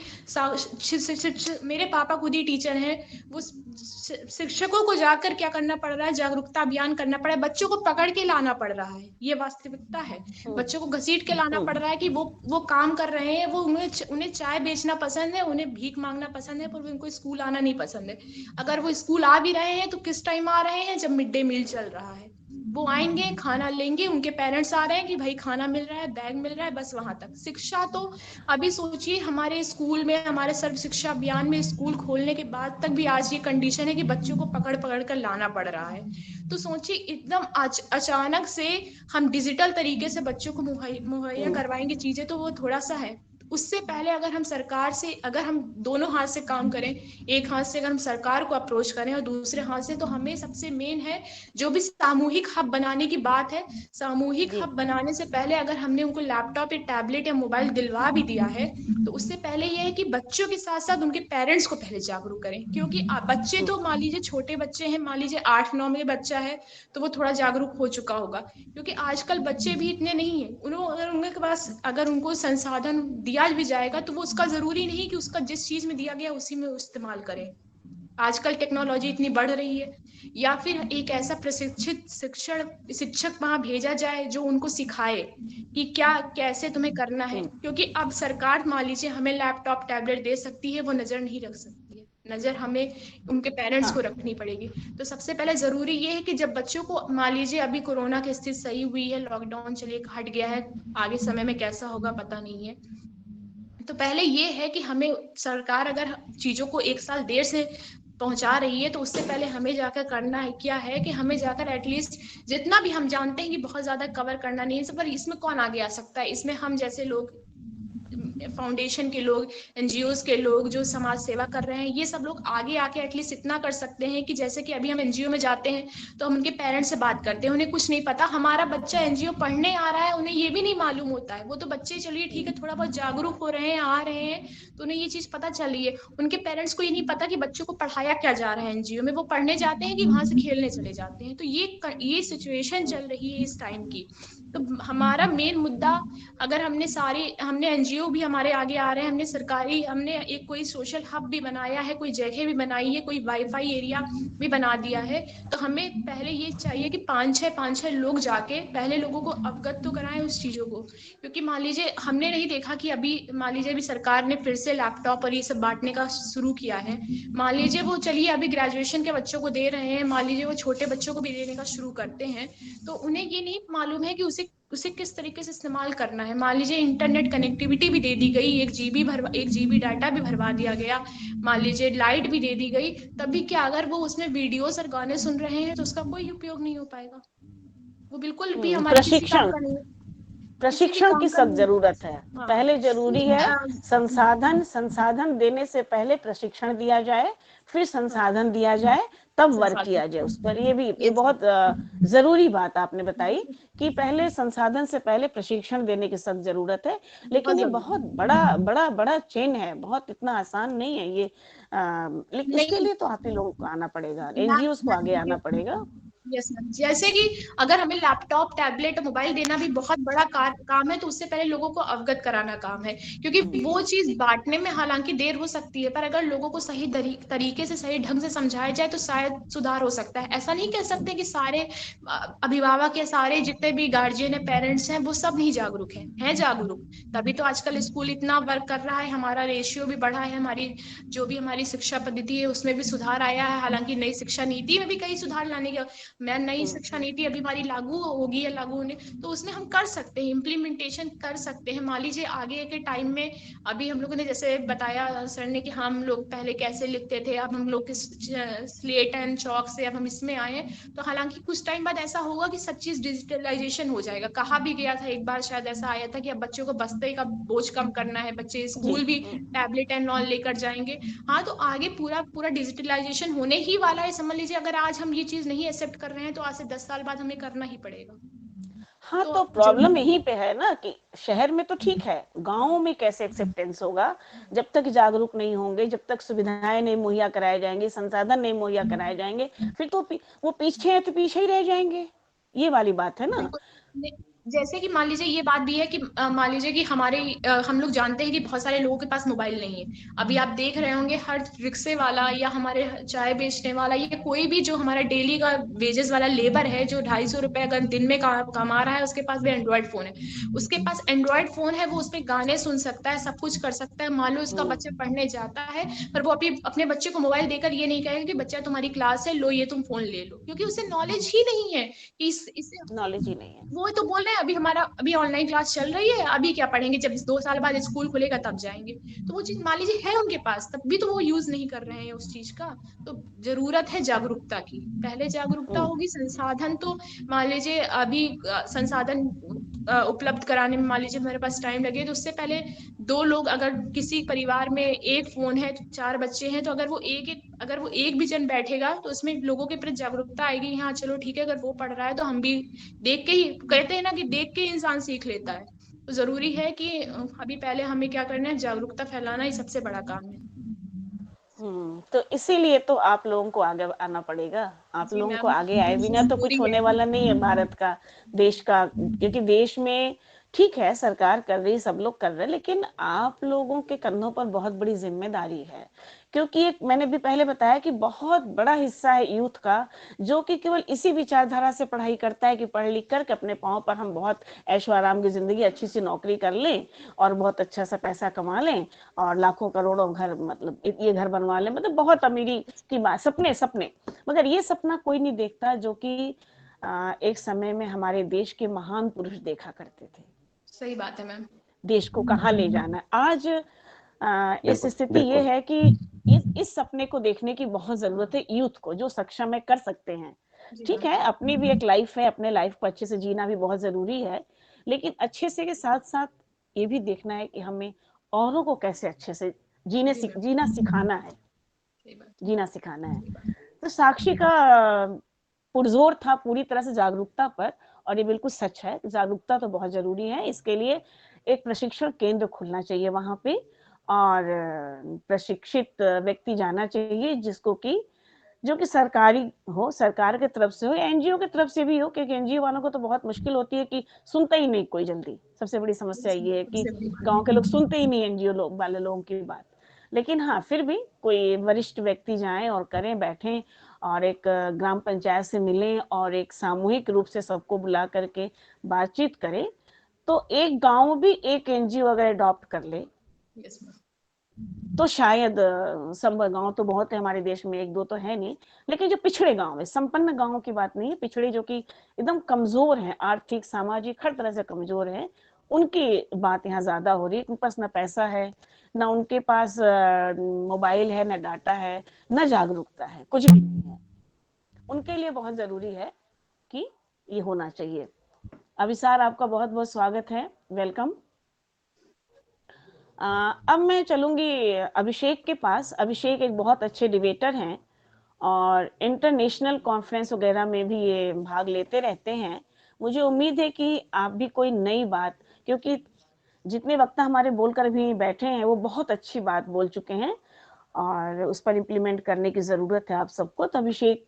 मेरे पापा खुद ही टीचर हैं, वो शिक्षकों को जाकर क्या करना पड़ रहा है, जागरूकता अभियान करना पड़ रहा है, बच्चों को पकड़ के लाना पड़ रहा है, ये वास्तविकता है। बच्चों को घसीट के लाना पड़ रहा है कि वो काम कर रहे हैं, वो उन्हें चाय बेचना पसंद है, उन्हें भीख मांगना पसंद है, पर उनको स्कूल आना नहीं पसंद है। अगर वो स्कूल आ भी रहे हैं तो किस टाइम आ रहे हैं? जब मिड डे मील चल रहा है, वो आएंगे, खाना लेंगे, उनके पेरेंट्स आ रहे हैं कि भाई खाना मिल रहा है, बैग मिल रहा है, बस वहां तक। शिक्षा तो अभी सोचिए, हमारे स्कूल में, हमारे सर्व शिक्षा अभियान में स्कूल खोलने के बाद तक भी आज ये कंडीशन है कि बच्चों को पकड़ पकड़ कर लाना पड़ रहा है। तो सोचिए एकदम अचानक से हम डिजिटल तरीके से बच्चों को मुहैया करवाएंगे चीजें, तो वो थोड़ा सा है। उससे पहले अगर हम सरकार से, अगर हम दोनों हाथ से काम करें, एक हाथ से अगर हम सरकार को अप्रोच करें और दूसरे हाथ से, तो हमें सबसे मेन है जो भी सामूहिक हब बनाने की बात है, सामूहिक हब बनाने से पहले अगर हमने उनको लैपटॉप या टैबलेट या मोबाइल दिलवा भी दिया है, तो उससे पहले ये है कि बच्चों के साथ साथ उनके पेरेंट्स को पहले जागरूक करें। क्योंकि बच्चे तो मान लीजिए छोटे बच्चे हैं, मान लीजिए 8-9 में बच्चा है तो वो थोड़ा जागरूक हो चुका होगा, क्योंकि आजकल बच्चे भी इतने नहीं है, अगर उनके पास, अगर उनको संसाधन दिया भी जाएगा तो वो उसका जरूरी नहीं कि उसका जिस चीज में दिया गया उसी में इस्तेमाल करें। आजकल टेक्नोलॉजी इतनी बढ़ रही है, या फिर एक ऐसा प्रशिक्षित शिक्षक वहां भेजा जाए जो उनको सिखाए कि क्या कैसे तुम्हें करना है। क्योंकि अब सरकार मान लीजिए हमें लैपटॉप टैबलेट दे सकती है, वो नजर नहीं रख सकती है, नजर हमें उनके पेरेंट्स को रखनी पड़ेगी। तो सबसे पहले जरूरी ये है कि जब बच्चों को, मान लीजिए अभी कोरोना की स्थिति सही हुई है, लॉकडाउन चलिए हट गया है, आगे समय में कैसा होगा पता नहीं है, तो पहले ये है कि हमें सरकार अगर चीजों को 1 साल देर से पहुंचा रही है, तो उससे पहले हमें जाकर करना है क्या है कि हमें जाकर एटलीस्ट जितना भी, हम जानते हैं कि बहुत ज्यादा कवर करना नहीं है, पर इसमें कौन आगे आ सकता है? इसमें हम जैसे लोग, फाउंडेशन के लोग, एनजीओज के लोग जो समाज सेवा कर रहे हैं, ये सब लोग आगे आके एटलीस्ट इतना कर सकते हैं कि जैसे कि अभी हम एनजीओ में जाते हैं तो हम उनके पेरेंट्स से बात करते हैं, उन्हें कुछ नहीं पता, हमारा बच्चा एनजीओ पढ़ने आ रहा है, उन्हें ये भी नहीं मालूम होता है। वो तो बच्चे चलिए ठीक है थोड़ा बहुत जागरूक हो रहे हैं, आ रहे हैं, तो उन्हें ये चीज पता चल रही है। उनके पेरेंट्स को ये नहीं पता कि बच्चों को पढ़ाया क्या जा रहा है एनजीओ में, वो पढ़ने जाते हैं कि वहां से खेलने चले जाते हैं। तो ये सिचुएशन चल रही है इस टाइम की। तो हमारा मेन मुद्दा, अगर हमने एनजीओ भी हमारे आगे आ रहे हैं, हमने एक कोई सोशल हब भी बनाया है, कोई जगह भी बनाई है, कोई वाईफाई एरिया भी बना दिया है, तो हमें पहले ये चाहिए कि 5-6 लोग जाके पहले लोगों को अवगत तो कराएं उस चीजों को। क्योंकि मान लीजिए हमने नहीं देखा कि अभी मान लीजिए अभी सरकार ने फिर से लैपटॉप और ये सब बांटने का शुरू किया है, मान लीजिए वो चलिए अभी ग्रेजुएशन के बच्चों को दे रहे हैं, मान लीजिए वो छोटे बच्चों को भी देने का शुरू करते हैं, तो उन्हें ये नहीं मालूम है कि उसे किस तरीके से इस्तेमाल करना है। मान लीजिए इंटरनेट कनेक्टिविटी भी दे दी गई, 1 GB डाटा भी भरवा दिया गया, मान लीजिए लाइट भी दे दी गई, तभी क्या अगर वो उसमें वीडियोस और गाने सुन रहे हैं तो उसका कोई उपयोग नहीं हो पाएगा, वो बिल्कुल भी हमारे किसी काम का नहीं है। प्रशिक्षण की सख्त जरूरत है। हाँ। पहले जरूरी है संसाधन देने से पहले प्रशिक्षण दिया जाए, फिर संसाधन दिया जाए, तब वर्क किया जाए उस पर। ये बहुत जरूरी बात आपने बताई कि पहले संसाधन से पहले प्रशिक्षण देने की सख्त जरूरत है। लेकिन ये बहुत बड़ा बड़ा बड़ा चेन है, बहुत इतना आसान नहीं है ये। लेकिन इसके लिए तो आप ही लोगों को आना पड़ेगा, एनजीओ को आगे आना पड़ेगा। यस मैम, जैसे कि अगर हमें लैपटॉप, टैबलेट, मोबाइल देना भी बहुत बड़ा काम है, तो उससे पहले लोगों को अवगत कराना काम है, क्योंकि वो चीज बांटने में हालांकि देर हो सकती है, पर अगर लोगों को सही तरीके से, सही ढंग से समझाया जाए तो शायद सुधार हो सकता है। ऐसा नहीं कह सकते कि सारे अभिभावक या सारे जितने भी गार्जियन है, पेरेंट्स हैं, वो सब नहीं जागरूक हैं जागरूक, तभी तो आजकल स्कूल इतना वर्क कर रहा है, हमारा रेशियो भी बढ़ा है, हमारी जो भी हमारी शिक्षा पद्धति है उसमें भी सुधार आया है। हालांकि नई शिक्षा नीति में भी कई सुधार लाने के, मैं नई शिक्षा नीति अभी हमारी लागू होगी या लागू होने, तो उसमें हम कर सकते हैं, इम्प्लीमेंटेशन कर सकते हैं। मान लीजिए आगे के टाइम में, अभी हम लोगों ने जैसे बताया सर ने कि हम लोग पहले कैसे लिखते थे, अब हम लोग स्लेट एंड चौक से अब हम इसमें आए, तो हालांकि कुछ टाइम बाद ऐसा होगा कि सब चीज डिजिटलाइजेशन हो जाएगा। कहा भी गया था एक बार, शायद ऐसा आया था कि अब बच्चों को बस्ते का बोझ कम करना है, बच्चे स्कूल भी टैबलेट एंड ऑल लेकर जाएंगे। हाँ, तो आगे पूरा पूरा डिजिटलाइजेशन होने ही वाला है। समझ लीजिए अगर आज हम ये चीज नहीं एक्सेप्ट कर रहे हैं, तो आज से 10 साल बाद हमें करना ही पड़ेगा। हाँ, तो प्रॉब्लम यहीं पे है ना कि शहर में तो ठीक है, गाँव में कैसे एक्सेप्टेंस होगा जब तक जागरूक नहीं होंगे, जब तक सुविधाएं नहीं मुहैया कराए जाएंगे, संसाधन नहीं मुहैया कराए जाएंगे, फिर तो वो पीछे है तो पीछे ही रह जाएंगे। ये वाली बात है ना। जैसे कि मान लीजिए ये बात भी है कि मान लीजिए कि हमारे हम लोग जानते हैं कि बहुत सारे लोगों के पास मोबाइल नहीं है। अभी आप देख रहे होंगे हर रिक्शे वाला या हमारे चाय बेचने वाला, ये कोई भी जो हमारा डेली का वेजेस वाला लेबर है, जो 250 रुपए अगर दिन में कमा रहा है, उसके पास भी एंड्रॉइड फोन है। उसके पास एंड्रॉइड फोन है, वो उसमें गाने सुन सकता है, सब कुछ कर सकता है। मान लो उसका बच्चा पढ़ने जाता है, पर वो अपने बच्चे को मोबाइल देकर ये नहीं कहेगा कि बच्चा तुम्हारी क्लास है, लो ये तुम फोन ले लो, क्योंकि उसे नॉलेज ही नहीं है। इससे नॉलेज ही नहीं है। वो तो बोल रहे हैं अभी ऑनलाइन क्लास चल रही है, अभी क्या पढ़ेंगे, जब 2 साल बाद स्कूल खुलेगा तब जाएंगे। तो वो चीज मान लीजिए है उनके पास, तब भी तो वो यूज नहीं कर रहे हैं उस चीज का। तो जरूरत है जागरूकता की, पहले जागरूकता होगी। संसाधन तो मान लीजिए अभी संसाधन उपलब्ध कराने में मान लीजिए मेरे पास टाइम लगे, तो उससे पहले 2 लोग, अगर किसी परिवार में एक फोन है, 4 बच्चे हैं, तो अगर वो एक भी जन बैठेगा, तो उसमें लोगों के प्रति जागरूकता आएगी। हाँ चलो ठीक है, अगर वो पढ़ रहा है तो हम भी देख के ही, कहते हैं ना कि देख के इंसान सीख लेता है। तो जरूरी है कि अभी पहले हमें क्या करना है, जागरूकता फैलाना ही सबसे बड़ा काम है। तो इसीलिए तो आप लोगों को आगे आना पड़ेगा। आप जी लोगों को मैम, आगे आए बिना तो कुछ मजबूरी होने है। वाला नहीं है भारत का, देश का। क्योंकि देश में ठीक है, सरकार कर रही, सब लोग कर रहे हैं, लेकिन आप लोगों के कंधों पर बहुत बड़ी जिम्मेदारी है। क्योंकि एक मैंने भी पहले बताया कि बहुत बड़ा हिस्सा है यूथ का, जो कि केवल इसी विचारधारा से पढ़ाई करता है कि पढ़ लिख कर के अपने पाँव पर हम बहुत ऐशो आराम की जिंदगी, अच्छी सी नौकरी कर लें और बहुत अच्छा सा पैसा कमा लें और लाखों करोड़ों घर, मतलब ये घर बनवा लें, मतलब बहुत अमीरी की बात, सपने सपने। मगर ये सपना कोई नहीं देखता जो कि एक समय में हमारे देश के महान पुरुष देखा करते थे। सही बात है मैम। देश को कहाँ ले जाना है आज। इस बिल्कुल स्थिति ये बिल्कुल। है कि इस सपने को देखने की बहुत जरूरत है यूथ को, जो सक्षम है, कर सकते हैं। जी ठीक मैम। है, अपनी भी एक लाइफ है, अपने लाइफ को अच्छे से जीना भी बहुत जरूरी है, लेकिन अच्छे से के साथ साथ ये भी देखना है कि हमें औरों को कैसे अच्छे से जी मैम, जीना सिखाना है, सही बात जीना सिखाना है। सही बात। तो साक्षी का पुरजोर था पूरी तरह से जागरूकता पर, और ये बिल्कुल सच है, जागरूकता तो बहुत जरूरी है। इसके लिए एक प्रशिक्षण केंद्र खुलना चाहिए वहां पे, और प्रशिक्षित व्यक्ति जाना चाहिए, जिसको कि जो कि सरकारी हो, सरकार की तरफ से हो या एनजीओ की तरफ से भी हो, क्योंकि एनजीओ वालों को तो बहुत मुश्किल होती है कि सुनता ही नहीं कोई जल्दी। सबसे बड़ी समस्या ये है कि सबसे बड़ी गांव के लोग सुनते ही नहीं एनजीओ लोग वाले लोगों की बात। लेकिन हाँ, फिर भी कोई वरिष्ठ व्यक्ति जाएं और करें, बैठें और एक ग्राम पंचायत से मिलें और एक सामूहिक रूप से सबको बुला करके बातचीत करें, तो एक गांव भी एक एनजीओ अगर अडॉप्ट कर ले यस मैम। तो शायद संभव। गांव तो बहुत है हमारे देश में, एक दो तो है नहीं, लेकिन जो पिछड़े गांव है, संपन्न गांव की बात नहीं है, पिछड़े जो कि एकदम कमजोर हैं, आर्थिक सामाजिक हर तरह से कमजोर हैं, उनकी बात यहाँ ज्यादा हो रही है। उनके पास ना पैसा है, ना उनके पास मोबाइल है, ना डाटा है, ना जागरूकता है, कुछ भी नहीं है। उनके लिए बहुत जरूरी है कि ये होना चाहिए। अभिसार, आपका बहुत बहुत स्वागत है, वेलकम। अब मैं चलूंगी अभिषेक के पास। अभिषेक एक बहुत अच्छे डिबेटर हैं और इंटरनेशनल कॉन्फ्रेंस वगैरह में भी ये भाग लेते रहते हैं। मुझे उम्मीद है कि आप भी कोई नई बात, क्योंकि जितने वक्ता हमारे बोलकर भी बैठे हैं वो बहुत अच्छी बात बोल चुके हैं और उस पर इम्प्लीमेंट करने की ज़रूरत है आप सबको। तो अभिषेक,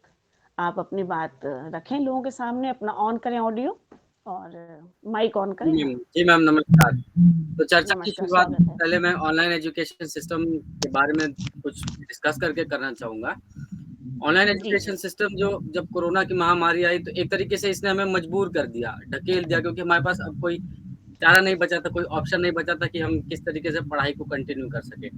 आप अपनी बात रखें लोगों के सामने, अपना ऑन करें ऑडियो और माइक ऑन करें। जी मैम, नमस्कार। तो चर्चा की नमस्कार, शुरुआत स्वागत है। पहले मैं ऑनलाइन एजुकेशन सिस्टम के बारे में कुछ डिस्कस करके करना चाहूँगा। ऑनलाइन जी एजुकेशन सिस्टम जो जब कोरोना की महामारी आई तो एक तरीके से इसने हमें मजबूर कर दिया, ढकेल दिया, क्योंकि हमारे पास अब कोई चारा नहीं बचा था, कोई ऑप्शन नहीं बचा था कि हम किस तरीके से पढ़ाई को कंटिन्यू कर सके।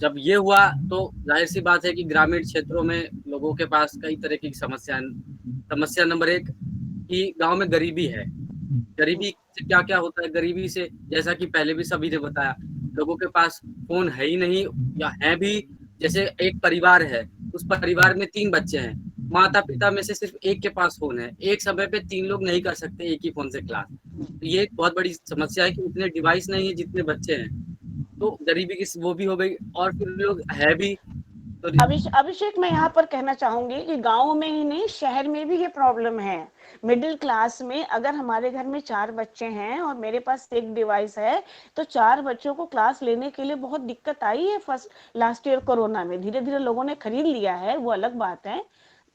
जब ये हुआ तो जाहिर सी बात है कि ग्रामीण क्षेत्रों में लोगों के पास कई तरह की समस्या नंबर एक कि गांव में गरीबी है। गरीबी से क्या क्या होता है? गरीबी से, जैसा कि पहले भी सभी ने बताया, लोगों के पास फोन है ही नहीं, या है भी, जैसे एक परिवार है, उस परिवार में 3 बच्चे हैं, माता पिता में से सिर्फ एक के पास फोन है, एक समय पे 3 लोग नहीं कर सकते एक ही फोन से क्लास। तो ये एक बहुत बड़ी समस्या है कि उतने डिवाइस नहीं है जितने बच्चे हैं, तो गरीबी की वो भी हो गई। और फिर लोग है भी तो अभिषेक, मैं यहाँ पर कहना चाहूंगी कि गाँव में ही नहीं, शहर में भी ये प्रॉब्लम है। मिडिल क्लास में अगर हमारे घर में 4 बच्चे हैं और मेरे पास एक डिवाइस है, तो 4 बच्चों को क्लास लेने के लिए बहुत दिक्कत आई है। लास्ट ईयर कोरोना में धीरे धीरे लोगों ने खरीद लिया है, वो अलग बात है,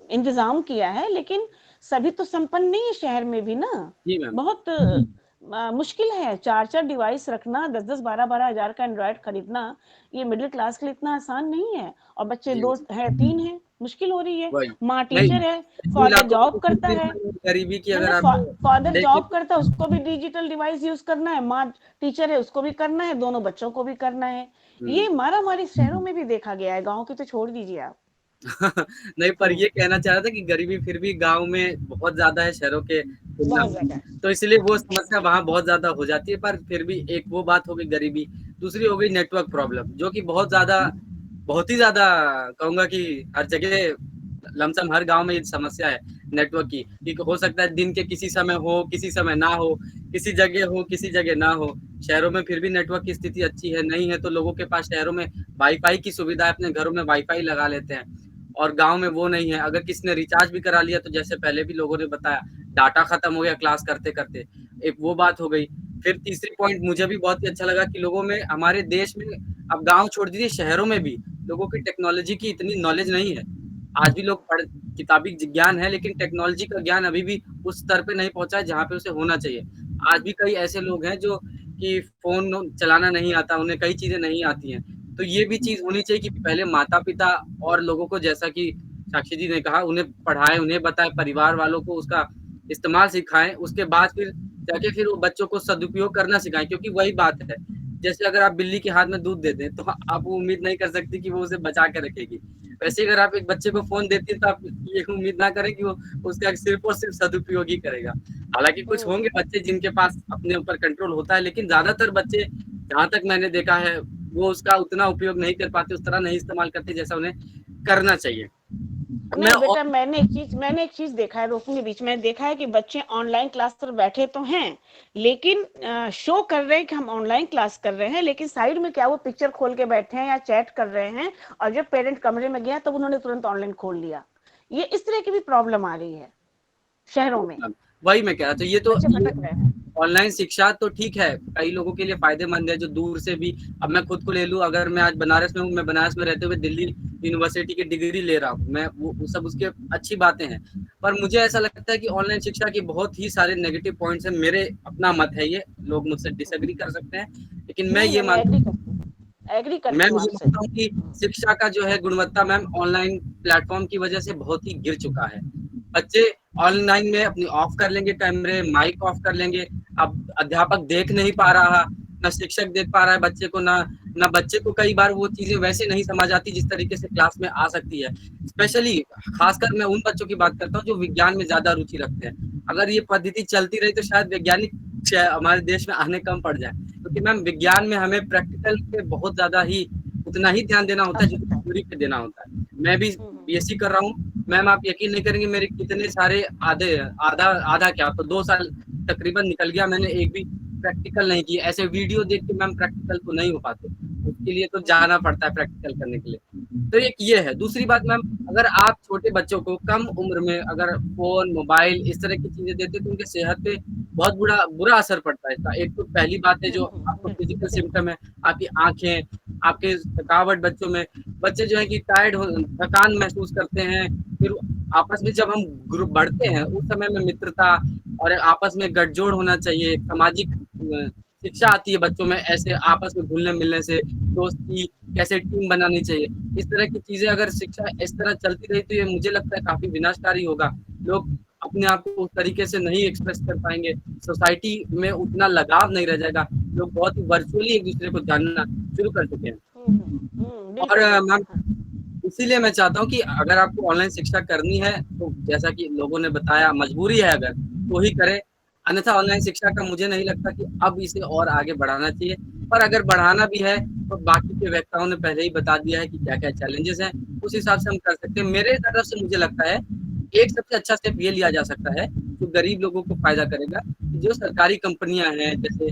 इंतजाम किया है, लेकिन सभी तो संपन्न नहीं है शहर में भी ना। जी मैम, बहुत मुश्किल है 4 डिवाइस रखना, 10-12 हजार का एंड्रॉयड खरीदना, ये मिडिल क्लास के लिए इतना आसान नहीं है। और बच्चे जी 2 है, 3 है, मुश्किल हो रही है। वही माँ नहीं, टीचर है, जो फादर इलाकों में जॉब करता फिर है, भी गरीबी की अगर मतलब आप फादर देखें जॉब करता है, उसको भी डिजिटल डिवाइस यूज करना है, माँ टीचर है, उसको भी करना है, दोनों बच्चों को भी करना है। ये मारा मारी शहरों में भी देखा गया है, गाँव की तो छोड़ दीजिए आप। नहीं, पर ये कहना चाह रहा था कि गरीबी फिर भी गांव में बहुत ज्यादा है शहरों के तुलना बहुत ज्यादा में, तो इसलिए वो समस्या वहां बहुत ज्यादा हो जाती है। पर फिर भी एक वो बात हो गई गरीबी, दूसरी हो गई नेटवर्क प्रॉब्लम, जो कि बहुत ही ज्यादा कहूंगा कि हर जगह लमसम हर गांव में ये समस्या है नेटवर्क की, कि हो सकता है दिन के किसी समय हो, किसी समय ना हो, किसी जगह हो, किसी जगह ना हो। शहरों में फिर भी नेटवर्क की स्थिति अच्छी है, नहीं है तो लोगों के पास शहरों में वाईफाई की सुविधा है, अपने घरों में वाईफाई लगा लेते हैं, और गांव में वो नहीं है। अगर किसी ने रिचार्ज भी करा लिया तो जैसे पहले भी लोगों ने बताया, डाटा खत्म हो गया क्लास करते करते, एक वो बात हो गई। फिर तीसरी पॉइंट मुझे भी बहुत ही अच्छा लगा कि लोगों में, हमारे देश में, अब गांव छोड़ दीजिए, शहरों में भी लोगों की टेक्नोलॉजी की इतनी नॉलेज नहीं है। आज भी लोग किताबी ज्ञान है, लेकिन टेक्नोलॉजी का ज्ञान अभी भी उस स्तर पे नहीं पहुंचा है जहाँ पे उसे होना चाहिए। आज भी कई ऐसे लोग हैं जो कि फोन चलाना नहीं आता, उन्हें कई चीजें नहीं आती हैं। तो ये भी चीज होनी चाहिए कि पहले माता पिता और लोगों को, जैसा कि साक्षी जी ने कहा, उन्हें पढ़ाएं, उन्हें बताएं, परिवार वालों को उसका इस्तेमाल सिखाएं, उसके बाद फिर जाके फिर वो बच्चों को सदुपयोग करना सिखाएं। क्योंकि वही बात है, जैसे अगर आप बिल्ली के हाथ में दूध दे दें तो आप उम्मीद नहीं कर सकती कि वो उसे बचा के रखेगी। वैसे अगर आप एक बच्चे को फोन देती है तो आप ये उम्मीद ना करें कि वो उसका सिर्फ और सिर्फ सदुपयोग ही करेगा। हालांकि कुछ होंगे बच्चे जिनके पास अपने ऊपर कंट्रोल होता है, लेकिन ज्यादातर बच्चे, जहां तक मैंने देखा है, वो उसका उतना उपयोग नहीं कर पाते, उस तरह नहीं इस्तेमाल करते जैसा उन्हें करना चाहिए। नहीं बेटा, मैंने एक चीज देखा है, रोकूंगी बीच में, देखा है कि बच्चे ऑनलाइन क्लास पर बैठे तो हैं, लेकिन शो कर रहे हैं कि हम ऑनलाइन क्लास कर रहे हैं, लेकिन साइड में क्या वो पिक्चर खोल के बैठे हैं या चैट कर रहे हैं, और जब पेरेंट कमरे में गया तब उन्होंने तुरंत ऑनलाइन खोल लिया। ये इस तरह की भी प्रॉब्लम आ रही है शहरों में, वही मैं कह रहा था, ये तो बच्चे भटक रहे हैं। ऑनलाइन शिक्षा तो ठीक है, कई लोगों के लिए फायदेमंद है जो दूर से भी। अब मैं खुद को ले लूं, अगर मैं आज बनारस में हूँ, मैं बनारस में रहते हुए दिल्ली यूनिवर्सिटी की डिग्री ले रहा हूँ, मैं वो सब उसके अच्छी बातें हैं। पर मुझे ऐसा लगता है कि ऑनलाइन शिक्षा के बहुत ही सारे नेगेटिव पॉइंट्स हैं। मेरे अपना मत है, ये लोग मुझसे डिसएग्री कर सकते हैं, लेकिन मैं ये मानता हूँ, एग्री करती मैं हूँ ये आपसे। मानता हूँ कि शिक्षा का जो है गुणवत्ता मैम ऑनलाइन प्लेटफॉर्म की वजह से बहुत ही गिर चुका है। बच्चे ऑनलाइन में अपनी ऑफ कर लेंगे कैमरे, माइक ऑफ कर लेंगे, अब अध्यापक देख नहीं पा रहा, ना शिक्षक देख पा रहा है बच्चे को, ना बच्चे को कई बार वो चीजें वैसे नहीं समझ आती जिस तरीके से क्लास में आ सकती है। स्पेशली खासकर मैं उन बच्चों की बात करता हूँ जो विज्ञान में ज्यादा रुचि रखते हैं। अगर ये पद्धति चलती रही तो शायद वैज्ञानिक हमारे देश में आने कम पड़ जाए, क्योंकि मैम विज्ञान में हमें प्रैक्टिकल पे बहुत ज्यादा ही उतना ही ध्यान देना होता है जितना थ्योरी पे देना होता है। मैं भी बीएससी कर रहा हूँ मैम, आप यकीन नहीं करेंगे मेरे कितने सारे आधा क्या तो 2 साल तकरीबन निकल गया, मैंने एक भी प्रैक्टिकल नहीं किया। ऐसे वीडियो देख के मैम प्रैक्टिकल तो नहीं हो पाते, उसके लिए तो जाना पड़ता है प्रैक्टिकल करने के लिए। तो एक ये है। दूसरी बात मैम, अगर आप छोटे बच्चों को कम उम्र में अगर फोन, मोबाइल इस तरह की चीजें देते तो उनके सेहत पे बहुत बुरा असर पड़ता है इसका। एक तो पहली बात है जो आपको फिजिकल सिम्टम है, आपकी आंखें, आपके थकावट बच्चों में, बच्चे जो है कि थकान महसूस करते हैं। फिर आपस में जब हम ग्रुप बढ़ते हैं उस समय में मित्रता और आपस में गठजोड़ होना चाहिए, सामाजिक शिक्षा आती है बच्चों में, ऐसे आपस में घुलने मिलने से, दोस्ती कैसे टीम बनानी चाहिए, इस तरह की चीजें अगर शिक्षा इस तरह चलती रही तो ये मुझे लगता है काफी विनाशकारी होगा। लोग अपने आप को उस तरीके से नहीं एक्सप्रेस कर पाएंगे, सोसाइटी में उतना लगाव नहीं रह जाएगा, लोग बहुत ही वर्चुअली एक दूसरे को जानना शुरू कर चुके हैं। और मैम इसीलिए मैं चाहता हूँ कि अगर आपको ऑनलाइन शिक्षा करनी है तो जैसा कि लोगों ने बताया मजबूरी है अगर तो ही करें, अन्यथा ऑनलाइन शिक्षा का मुझे नहीं लगता कि अब इसे और आगे बढ़ाना चाहिए। पर अगर बढ़ाना भी है तो बाकी के वक्ताओं ने पहले ही बता दिया है कि क्या क्या चैलेंजेस हैं, उस हिसाब से हम कर सकते हैं। मेरे तरफ से मुझे लगता है एक सबसे अच्छा स्टेप ये लिया जा सकता है जो गरीब लोगों को फायदा करेगा, जो सरकारी कंपनियां हैं जैसे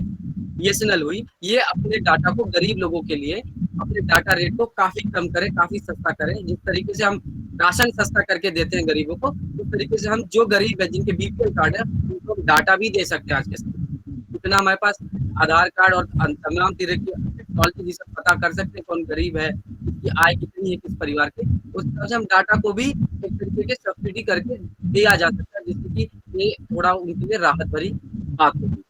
बीएसएनएल हुई, ये अपने डाटा को गरीब लोगों के लिए अपने डाटा रेट को काफी कम करें, काफी सस्ता करें। जिस तरीके से हम राशन सस्ता करके देते हैं गरीबों को, उस तरीके से हम जो गरीब है जिनके बीपीएल कार्ड है उनको डाटा भी दे सकते हैं आज के समय। इतना हमारे पास आधार कार्ड और तमाम तरह की टेक्नोलॉजी जिससे पता कर सकते हैं कौन गरीब है, किसकी आय कितनी है, किस परिवार की, उस तरह से हम डाटा को भी एक तरीके के सब्सिडी करके दिया जा सकता है, जिससे कि ये थोड़ा उनके लिए राहत भरी बात होगी।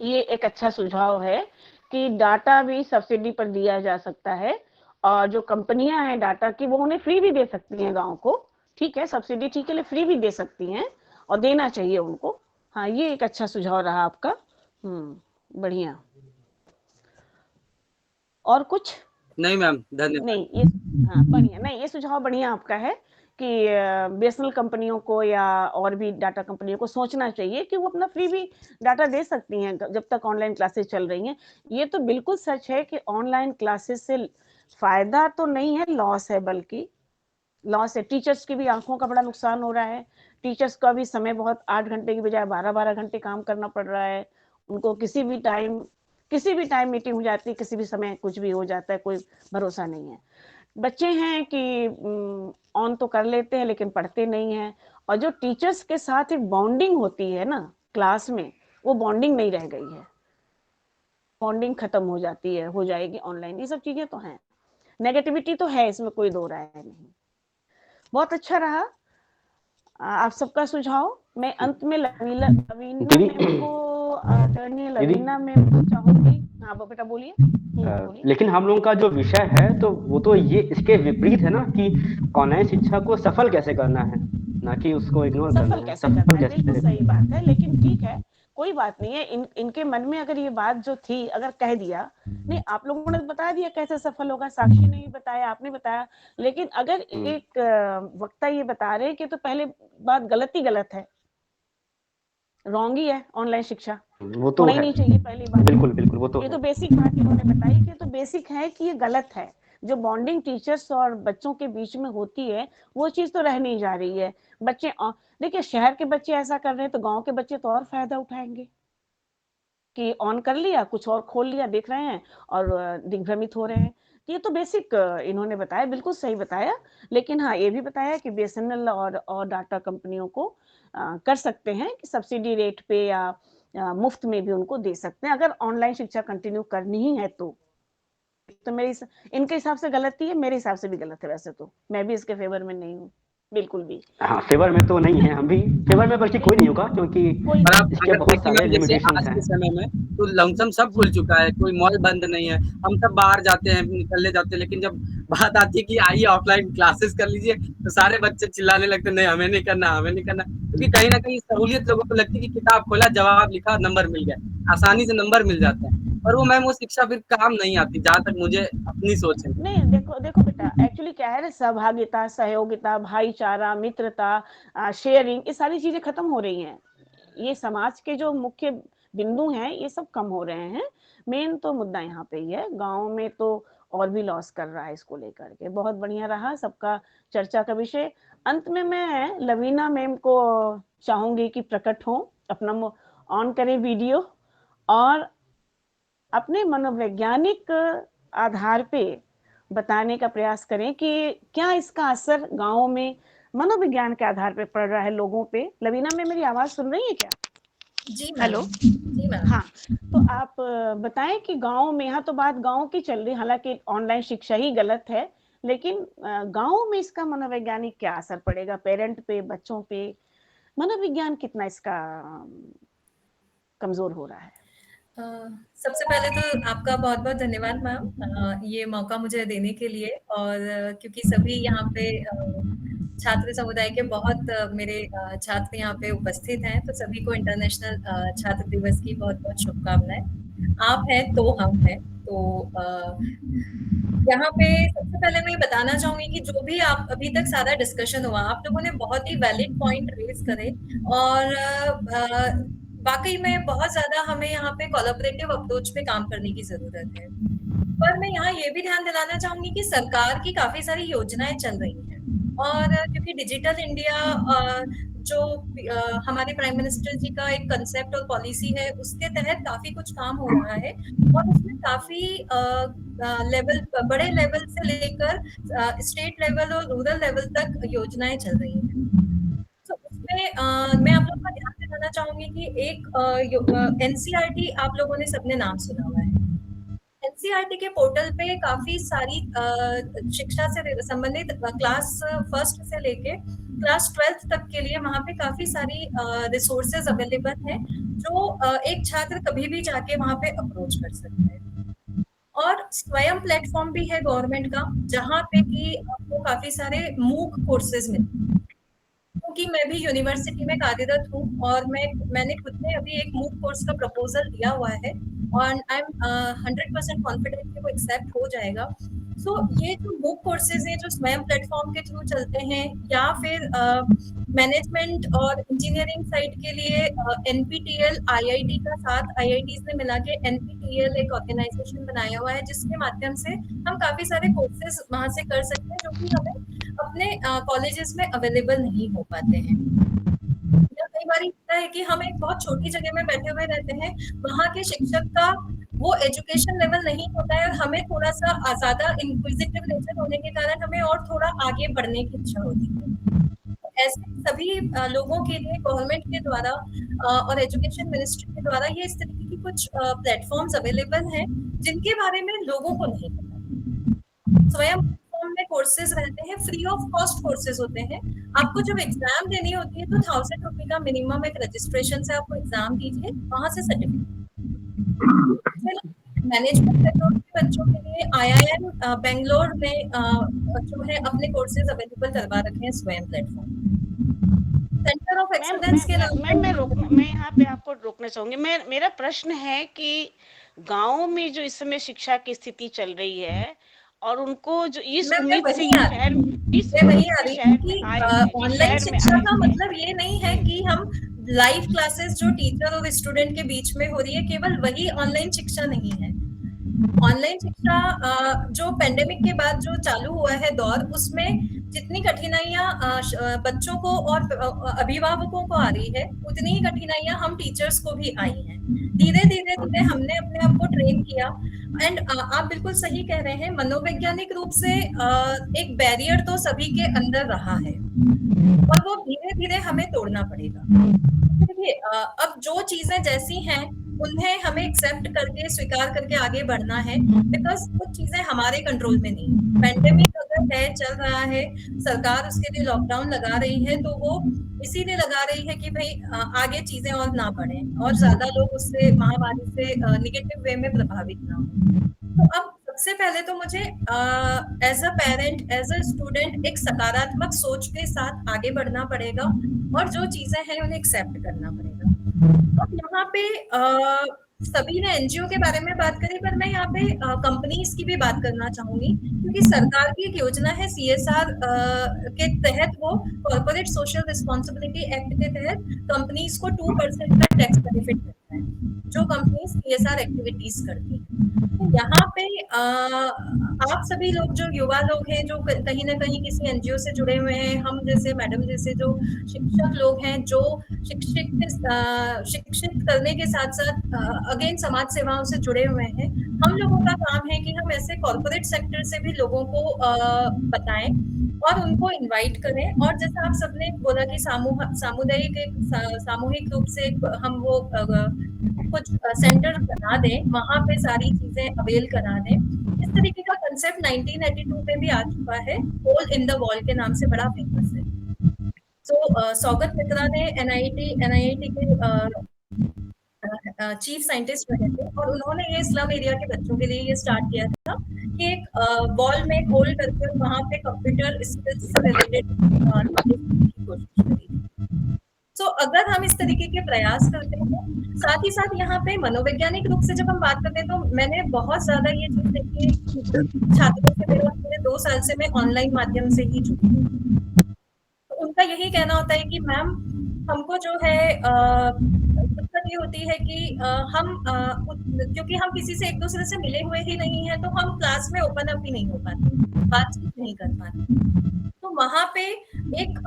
ये एक अच्छा सुझाव है कि डाटा भी सब्सिडी पर दिया जा सकता है, और जो कंपनियां हैं डाटा की वो उन्हें फ्री भी दे सकती हैं गांव को। ठीक है, सब्सिडी ठीक है, फ्री भी दे सकती हैं और देना चाहिए उनको। हाँ, ये एक अच्छा सुझाव रहा आपका। बढ़िया। और कुछ नहीं मैम, धन्यवाद। नहीं, ये हाँ बढ़िया, नहीं ये सुझाव बढ़िया आपका है कि बीएसएनएल कंपनियों को या और भी डाटा कंपनियों को सोचना चाहिए कि वो अपना फ्री भी डाटा दे सकती हैं जब तक ऑनलाइन क्लासेस चल रही हैं। ये तो बिल्कुल सच है कि ऑनलाइन क्लासेस से फायदा तो नहीं है, लॉस है, बल्कि लॉस है। टीचर्स की भी आंखों का बड़ा नुकसान हो रहा है, टीचर्स का भी समय बहुत 8 घंटे की बजाय 12-12 घंटे काम करना पड़ रहा है उनको। किसी भी टाइम मीटिंग हो जाती है, किसी भी समय कुछ भी हो जाता है, कोई भरोसा नहीं है। बच्चे हैं कि ऑन तो कर लेते हैं लेकिन पढ़ते नहीं हैं, और जो टीचर्स के साथ एक बॉन्डिंग होती है ना क्लास में, वो बॉन्डिंग नहीं रह गई है, बॉन्डिंग खत्म हो जाती है, हो जाएगी ऑनलाइन। ये सब चीजें तो हैं, नेगेटिविटी तो है, इसमें कोई दो राय नहीं। बहुत अच्छा रहा आप सबका सुझाव। मैं अंत में लवीना मैम को, आदरणीय लवीना मैम को चाहूंगी। हाँ बेटा बोलिए। लेकिन हम लोगों का जो विषय है तो वो तो ये इसके विपरीत है ना कि ऑनलाइन शिक्षा को सफल कैसे करना है, ना कि उसको इग्नोर करना है। सफल कैसे, बिल्कुल सही बात है। लेकिन ठीक है, कोई बात नहीं है। इनके मन में अगर ये बात जो थी अगर कह दिया, नहीं आप लोगों ने बता दिया कैसे सफल होगा, साक्षी ने भी बताया, आपने बताया, लेकिन अगर एक वक्ता ये बता रहे कि तो पहले बात गलत ही गलत है, रॉन्ग ही है ऑनलाइन शिक्षा, वो तो होना ही नहीं चाहिए पहली बात। बिल्कुल बिल्कुल, वो तो ये तो बेसिक बात इन्होंने बताई कि तो बेसिक है कि ये गलत है। जो बॉन्डिंग टीचर्स और बच्चों के बीच में होती है वो चीज तो रह नहीं जा रही है। बच्चे देखिए, शहर के बच्चे ऐसा कर रहे हैं तो गांव के बच्चे तो और फायदा उठाएंगे कि ऑन कर लिया, कुछ और खोल लिया, देख रहे हैं और दिग्भ्रमित हो रहे हैं। ये तो बेसिक इन्होंने बताया, बिल्कुल सही बताया। लेकिन हाँ, ये भी बताया कि बीएसएनएल और डाटा कंपनियों को कर सकते हैं कि सब्सिडी रेट पे या मुफ्त में भी उनको दे सकते हैं अगर ऑनलाइन शिक्षा कंटिन्यू करनी ही है तो मेरे इनके हिसाब से गलती है, मेरे हिसाब से भी गलत है। वैसे तो मैं भी इसके फेवर में नहीं हूँ बिल्कुल भी। हाँ, फेवर में तो नहीं है, हम भी फेवर में बल्कि कोई नहीं होगा, क्योंकि इसके बहुत सारे लिमिटेशंस आज हैं। के समय में तो लमसम सब खुल चुका है, कोई मॉल बंद नहीं है, हम सब बाहर जाते हैं, निकलने जाते हैं, लेकिन जब बात आती है कि आइए ऑफलाइन क्लासेस कर लीजिए तो सारे बच्चे चिल्लाने लगते, नहीं हमें नहीं करना, हमें नहीं करना। क्योंकि कहीं ना कहीं सहूलियत लोगों को लगती है कि किताब खोला, जवाब लिखा, नंबर मिल गया, आसानी से नंबर मिल जाते हैं, और वो मैम वो शिक्षा फिर काम नहीं आती, जहाँ तक मुझे अपनी सोच है। नहीं, देखो बेटा, एक्चुअली क्या है, सहभागिता, सहयोगिता, भाईचारा, मित्रता, शेयरिंग, ये सारी चीजें खत्म हो रही हैं। ये समाज के जो मुख्य बिंदु हैं ये सब कम हो रहे हैं। मेन तो मुद्दा यहाँ पे ही है। गांव में तो और भी लॉस कर रहा है इसको लेकर के। बहुत बढ़िया रहा सबका चर्चा का विषय। अंत में मैं लवीना मैम को चाहूंगी कि प्रकट हो, अपना ऑन करें वीडियो और अपने मनोवैज्ञानिक आधार पे बताने का प्रयास करें कि क्या इसका असर गाँव में मनोविज्ञान के आधार पे पड़ रहा है लोगों पे। लवीना में मेरी आवाज सुन रही है क्या? जी हेलो। जी मैम। हाँ, तो आप बताएं कि गांव में, यहाँ तो बात गांव की चल रही, हालांकि ऑनलाइन शिक्षा ही गलत है, लेकिन गांव में इसका मनोवैज्ञानिक क्या असर पड़ेगा, पेरेंट पे, बच्चों पे, मनोविज्ञान कितना इसका कमजोर हो रहा है? सबसे पहले तो आपका बहुत बहुत धन्यवाद मैम, ये मौका मुझे देने के लिए। और क्योंकि सभी यहाँ पे छात्र समुदाय के बहुत मेरे छात्र यहाँ पे उपस्थित हैं, तो सभी को इंटरनेशनल छात्र दिवस की बहुत बहुत शुभकामनाएं। आप हैं तो हम हैं। तो यहाँ पे सबसे पहले मैं ये बताना चाहूंगी कि जो भी आप अभी तक सारा डिस्कशन हुआ, आप लोगों ने बहुत ही वैलिड पॉइंट रेज करे और वाकई में बहुत ज्यादा हमें यहाँ पे कोलैबोरेटिव अप्रोच पे काम करने की जरूरत है। पर मैं यहाँ ये भी ध्यान दिलाना चाहूंगी कि सरकार की काफी सारी योजनाएं चल रही हैं और क्योंकि डिजिटल इंडिया जो हमारे प्राइम मिनिस्टर जी का एक कंसेप्ट और पॉलिसी है, उसके तहत काफी कुछ काम हो रहा है और उसमें काफी लेवल, बड़े लेवल से लेकर स्टेट लेवल और रूरल लेवल तक योजनाएं चल रही हैं। तो उसमें मैं आप लोगों का ध्यान दिलाना चाहूंगी कि एक एनसीईआरटी आप लोगों ने सबने नाम सुना हुआ है। एनसीईआरटी के पोर्टल पे काफी सारी शिक्षा से संबंधित क्लास फर्स्ट से लेके क्लास 12th तक के लिए वहाँ पे काफी सारी रिसोर्सेज अवेलेबल हैं जो एक छात्र कभी भी जाके वहाँ पे अप्रोच कर सकता है। और स्वयं प्लेटफॉर्म भी है गवर्नमेंट का, जहाँ पे कि आपको काफी सारे मूक कोर्सेज मिलते हैं। क्योंकि मैं भी यूनिवर्सिटी में कार्यरत हूँ और मैंने खुद ने अभी एक मूक कोर्स का प्रपोजल दिया हुआ है और आई एम 100% कॉन्फिडेंट कि वो एक्सेप्ट हो जाएगा। सो ये जो मूक कोर्सेज हैं जो स्वयं प्लेटफॉर्म के थ्रू चलते हैं या फिर मैनेजमेंट और इंजीनियरिंग साइड के लिए एनपीटीईएल आईआईटी का साथ आईआईटीज ने मिला के एनपीटीईएल एक ऑर्गेनाइजेशन बनाया हुआ है, जिसके माध्यम से हम काफी सारे कोर्सेज वहां से कर सकते हैं जो कि हमें अपने कॉलेजेस में अवेलेबल नहीं हो पाते हैं। कई बार होता है कि हम एक बहुत छोटी जगह में बैठे हुए रहते हैं, वहाँ के शिक्षक का वो एजुकेशन लेवल नहीं होता है और हमें थोड़ा सा ज्यादा इंक्विजिटिव नेचर होने के कारण हमें और थोड़ा आगे बढ़ने की इच्छा होती है। ऐसे सभी लोगों के लिए गवर्नमेंट के द्वारा और एजुकेशन मिनिस्ट्री के द्वारा ये इस तरीके की कुछ प्लेटफॉर्म्स अवेलेबल हैं जिनके बारे में लोगों को नहीं पता। स्वयं में कोर्सेज रहते हैं, फ्री ऑफ कॉस्ट कोर्सेज होते हैं। आपको जब एग्जाम देनी होती है तो 1000 रुपए का मिनिमम एक रजिस्ट्रेशन से आपको एग्जाम दीजिए, वहां से सर्टिफिकेट। मैनेजमेंट बैकग्राउंड के बच्चों के लिए IIM बेंगलोर में जो है अपने कोर्सेज अवेलेबल करवा रखे हैं स्वयं प्लेटफॉर्म। सेंटर ऑफ एक्सीलेंस के मैं यहाँ पे आपको रोकना चाहूंगी। मेरा प्रश्न है कि गाँव में जो इस समय शिक्षा की स्थिति चल रही है और उनको जो इस उम्मीद से शहर वही आ रही है कि ऑनलाइन शिक्षा का मतलब ये नहीं है कि हम लाइव क्लासेस जो टीचर और स्टूडेंट के बीच में हो रही है केवल वही ऑनलाइन शिक्षा नहीं है। ऑनलाइन शिक्षा जो पेंडेमिक के बाद जो चालू हुआ है दौर, उसमें जितनी कठिनाइयां बच्चों को और अभिभावकों को आ रही है, उतनी ही कठिनाइयां हम टीचर्स को भी आई हैं। धीरे धीरे हमने अपने आप को ट्रेन किया एंड आप बिल्कुल सही कह रहे हैं, मनोवैज्ञानिक रूप से एक बैरियर तो सभी के अंदर रहा है और वो धीरे धीरे हमें तोड़ना पड़ेगा। देखिए अब जो चीजें जैसी हैं उन्हें हमें एक्सेप्ट करके स्वीकार करके आगे बढ़ना है, बिकॉज कुछ चीजें हमारे कंट्रोल में नहीं। पेंडेमिक अगर है, चल रहा है, सरकार उसके लिए लॉकडाउन लगा रही है, तो वो इसीलिए लगा रही है कि भाई आगे चीजें और ना बढ़ें और ज्यादा लोग उससे महामारी से निगेटिव वे में प्रभावित ना हो। तो अब सबसे पहले तो मुझे as a parent, as a student एक सकारात्मक सोच के साथ आगे बढ़ना पड़ेगा और जो चीजें हैं उन्हें एक्सेप्ट करना पड़ेगा। अब यहाँ पे सभी ने एनजीओ के बारे में बात करी, पर मैं यहाँ पे कंपनीज की भी बात करना चाहूंगी, क्योंकि सरकार की एक योजना है CSR के तहत, वो कॉर्पोरेट सोशल रिस्पॉन्सिबिलिटी एक्ट के तहत कंपनीज को 2% का टैक्स बेनिफिट होता है, जो कंपनीज CSR एक्टिविटीज करती है। तो यहाँ पे आप सभी लोग जो युवा लोग हैं, जो कहीं ना कहीं किसी NGO से जुड़े हुए हैं, हम जैसे मैडम जैसे जो शिक्षक लोग हैं, जो शिक्षित करने के साथ साथ अगेन समाज सेवाओं से जुड़े हुए हैं, हम लोगों का काम है कि हम ऐसे कॉर्पोरेट सेक्टर से भी लोगों को बताएं और उनको इनवाइट करें। और जैसा आप सबने बोला कि सामूहिक रूप से हम वो कुछ सेंटर बना दें, वहां पे सारी चीजें अवेल करा दें। इस तरीके का कंसेप्ट 1982 में भी आ चुका है, होल इन द वॉल के नाम से बड़ा फेमस है। सौगत मित्रा ने NIT के चीफ साइंटिस्ट रहे थे, और उन्होंने ये स्लम एरिया के बच्चों के लिए ये स्टार्ट किया था कि एक वॉल में होल करके वहां पे कंप्यूटर स्किल्स से रिलेटेड कोशिश करी। सो अगर हम इस तरीके के प्रयास करते हैं, साथ ही साथ यहाँ पे मनोवैज्ञानिक रूप से जब हम बात करते हैं, तो मैंने बहुत ज्यादा ये चीज देखी छात्रों से, मेरा पूरे 2 साल से मैं ऑनलाइन माध्यम से ही जुड़ी हूँ। तो उनका यही कहना होता है कि मैम हमको जो है दिक्कत ये होती है कि क्योंकि हम किसी से एक दूसरे से मिले हुए ही नहीं है, तो हम क्लास में ओपन अप ही नहीं हो पाते, बातचीत नहीं कर पाते। तो वहां पे एक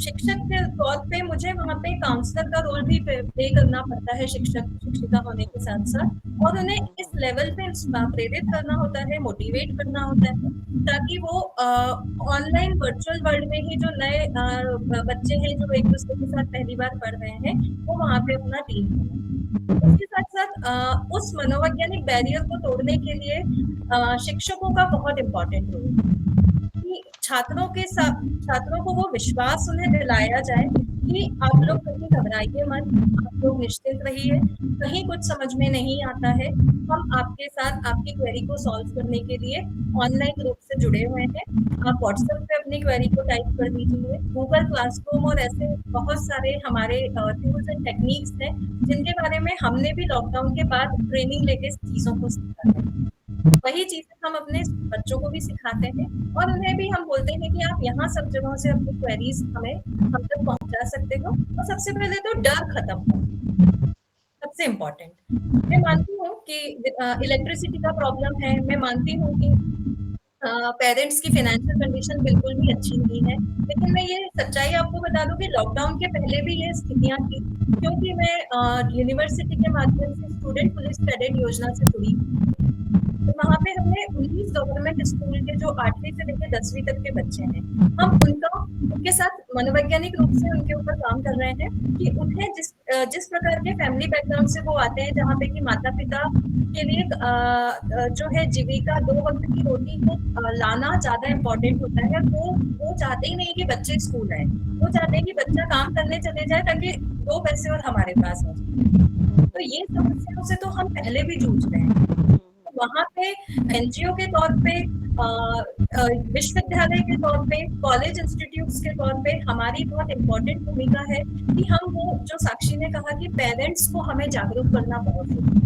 शिक्षक के तौर पे मुझे वहां पे काउंसलर का रोल भी प्ले करना पड़ता है, शिक्षिका होने के साथ साथ, और उन्हें इस लेवल पे प्रेरित करना होता है, मोटिवेट करना होता है, ताकि वो ऑनलाइन वर्चुअल वर्ल्ड में ही जो नए बच्चे हैं जो एक दूसरे के साथ पहली बार पढ़ रहे हैं, वो वहां पे अपना टीम बनाए। उसके साथ साथ उस मनोवैज्ञानिक बैरियर को तोड़ने के लिए शिक्षकों का बहुत इम्पोर्टेंट रोल है कि छात्रों को वो विश्वास उन्हें दिलाया जाए कि आप लोग कहीं घबराइए मत, आप लोग निश्चिंत रहिए, कहीं कुछ समझ में नहीं आता है, हम आपके साथ आपकी क्वेरी को सॉल्व करने के लिए ऑनलाइन रूप से जुड़े हुए हैं। आप व्हाट्सएप पे अपनी क्वेरी को टाइप कर दीजिए, गूगल क्लासरूम और ऐसे बहुत सारे हमारे टूल्स एंड टेक्निक्स हैं जिनके बारे में हमने भी लॉकडाउन के बाद ट्रेनिंग लेके चीजों को सीखा है। वही चीजें हम अपने बच्चों को भी सिखाते हैं, और उन्हें भी हम बोलते हैं कि आप यहाँ सब जगहों से अपनी क्वेरीज हम तक पहुंचा सकते हो। और सबसे पहले तो डर खत्म हो, सबसे इम्पोर्टेंट। मैं मानती हूँ कि इलेक्ट्रिसिटी का प्रॉब्लम है, मैं मानती हूँ कि पेरेंट्स की फाइनेंशियल कंडीशन बिल्कुल भी अच्छी नहीं है, लेकिन मैं ये सच्चाई आपको बता दूं कि लॉकडाउन के पहले भी ये स्थितियां थी, क्योंकि मैं यूनिवर्सिटी के माध्यम से स्टूडेंट पुलिस कैडेट योजना से जुड़ी। तो वहाँ पे हमने 19 गवर्नमेंट स्कूल के जो 8वीं से लेकर 10वीं तक के बच्चे हैं, हम उनके साथ मनोवैज्ञानिक रूप से उनके ऊपर काम कर रहे हैं कि उन्हें जिस प्रकार के फैमिली बैकग्राउंड से वो आते हैं, जहाँ पे कि माता पिता के लिए जो है जीविका 2 वक्त की रोटी को लाना ज्यादा इम्पोर्टेंट होता है। वो चाहते ही नहीं कि बच्चे स्कूल आए, वो चाहते हैं कि बच्चा काम करने चले जाए ताकि 2 पैसे और हमारे पास आ जाए। तो ये समस्याओं से तो हम पहले भी जूझ रहे हैं। वहाँ पे NGO के तौर पे, विश्वविद्यालय के तौर पे, कॉलेज इंस्टीट्यूट्स के तौर पे हमारी बहुत इम्पोर्टेंट भूमिका है कि हम वो जो साक्षी ने कहा कि पेरेंट्स को हमें जागरूक करना बहुत जरूरी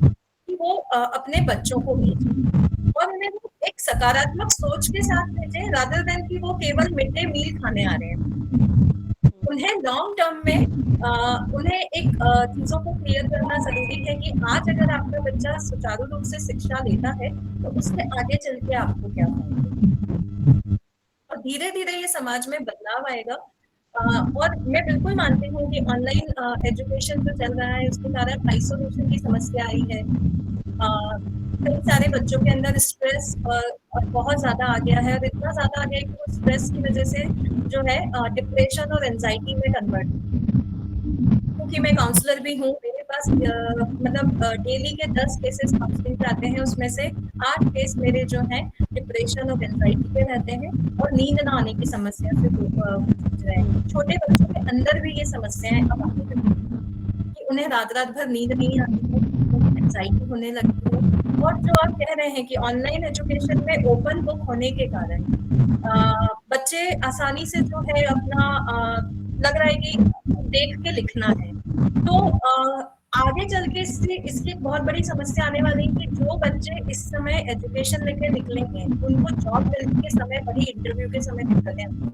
है कि वो अपने बच्चों को भेजें और उन्हें वो एक सकारात्मक सोच के साथ भेजें, रादर देन कि वो केवल मिड डे मील खाने आ रहे हैं। उन्हें लॉन्ग टर्म में उन्हें एक चीजों को क्लियर करना जरूरी है कि आज अगर आपका बच्चा सुचारू रूप से शिक्षा लेता है तो उससे आगे चल के आपको क्या फायदा, और धीरे धीरे ये समाज में बदलाव आएगा। और मैं बिल्कुल मानती हूँ कि ऑनलाइन एजुकेशन जो चल रहा है उसके कारण आइसोलेशन की समस्या आई है। कई सारे बच्चों के अंदर स्ट्रेस और बहुत ज्यादा आ गया है, और इतना ज्यादा आ गया है कि वो स्ट्रेस की वजह से जो है डिप्रेशन और एंजाइटी में कन्वर्ट। क्योंकि मैं काउंसलर भी हूँ, मेरे पास मतलब डेली के 10 केसेस काउंसलिंग पे आते हैं, उसमें से 8 केस मेरे जो हैं डिप्रेशन और एंजाइटी पे रहते हैं और नींद ना आने की समस्या से जूझ रहे हैं। छोटे बच्चों के अंदर भी ये समस्याएं अब आने लगी कि उन्हें रात भर नींद नहीं आती है, एंजाइटी होने लगती है। और जो आप कह रहे हैं कि ऑनलाइन एजुकेशन में ओपन बुक होने के कारण बच्चे आसानी से जो है अपना लग रहा है कि देख के लिखना है, तो आगे चल के इसकी बहुत बड़ी समस्या आने वाली है कि जो बच्चे इस समय एजुकेशन लेके निकलेंगे उनको जॉब मिलने के समय बड़ी इंटरव्यू के समय दिक्कतें आती हैं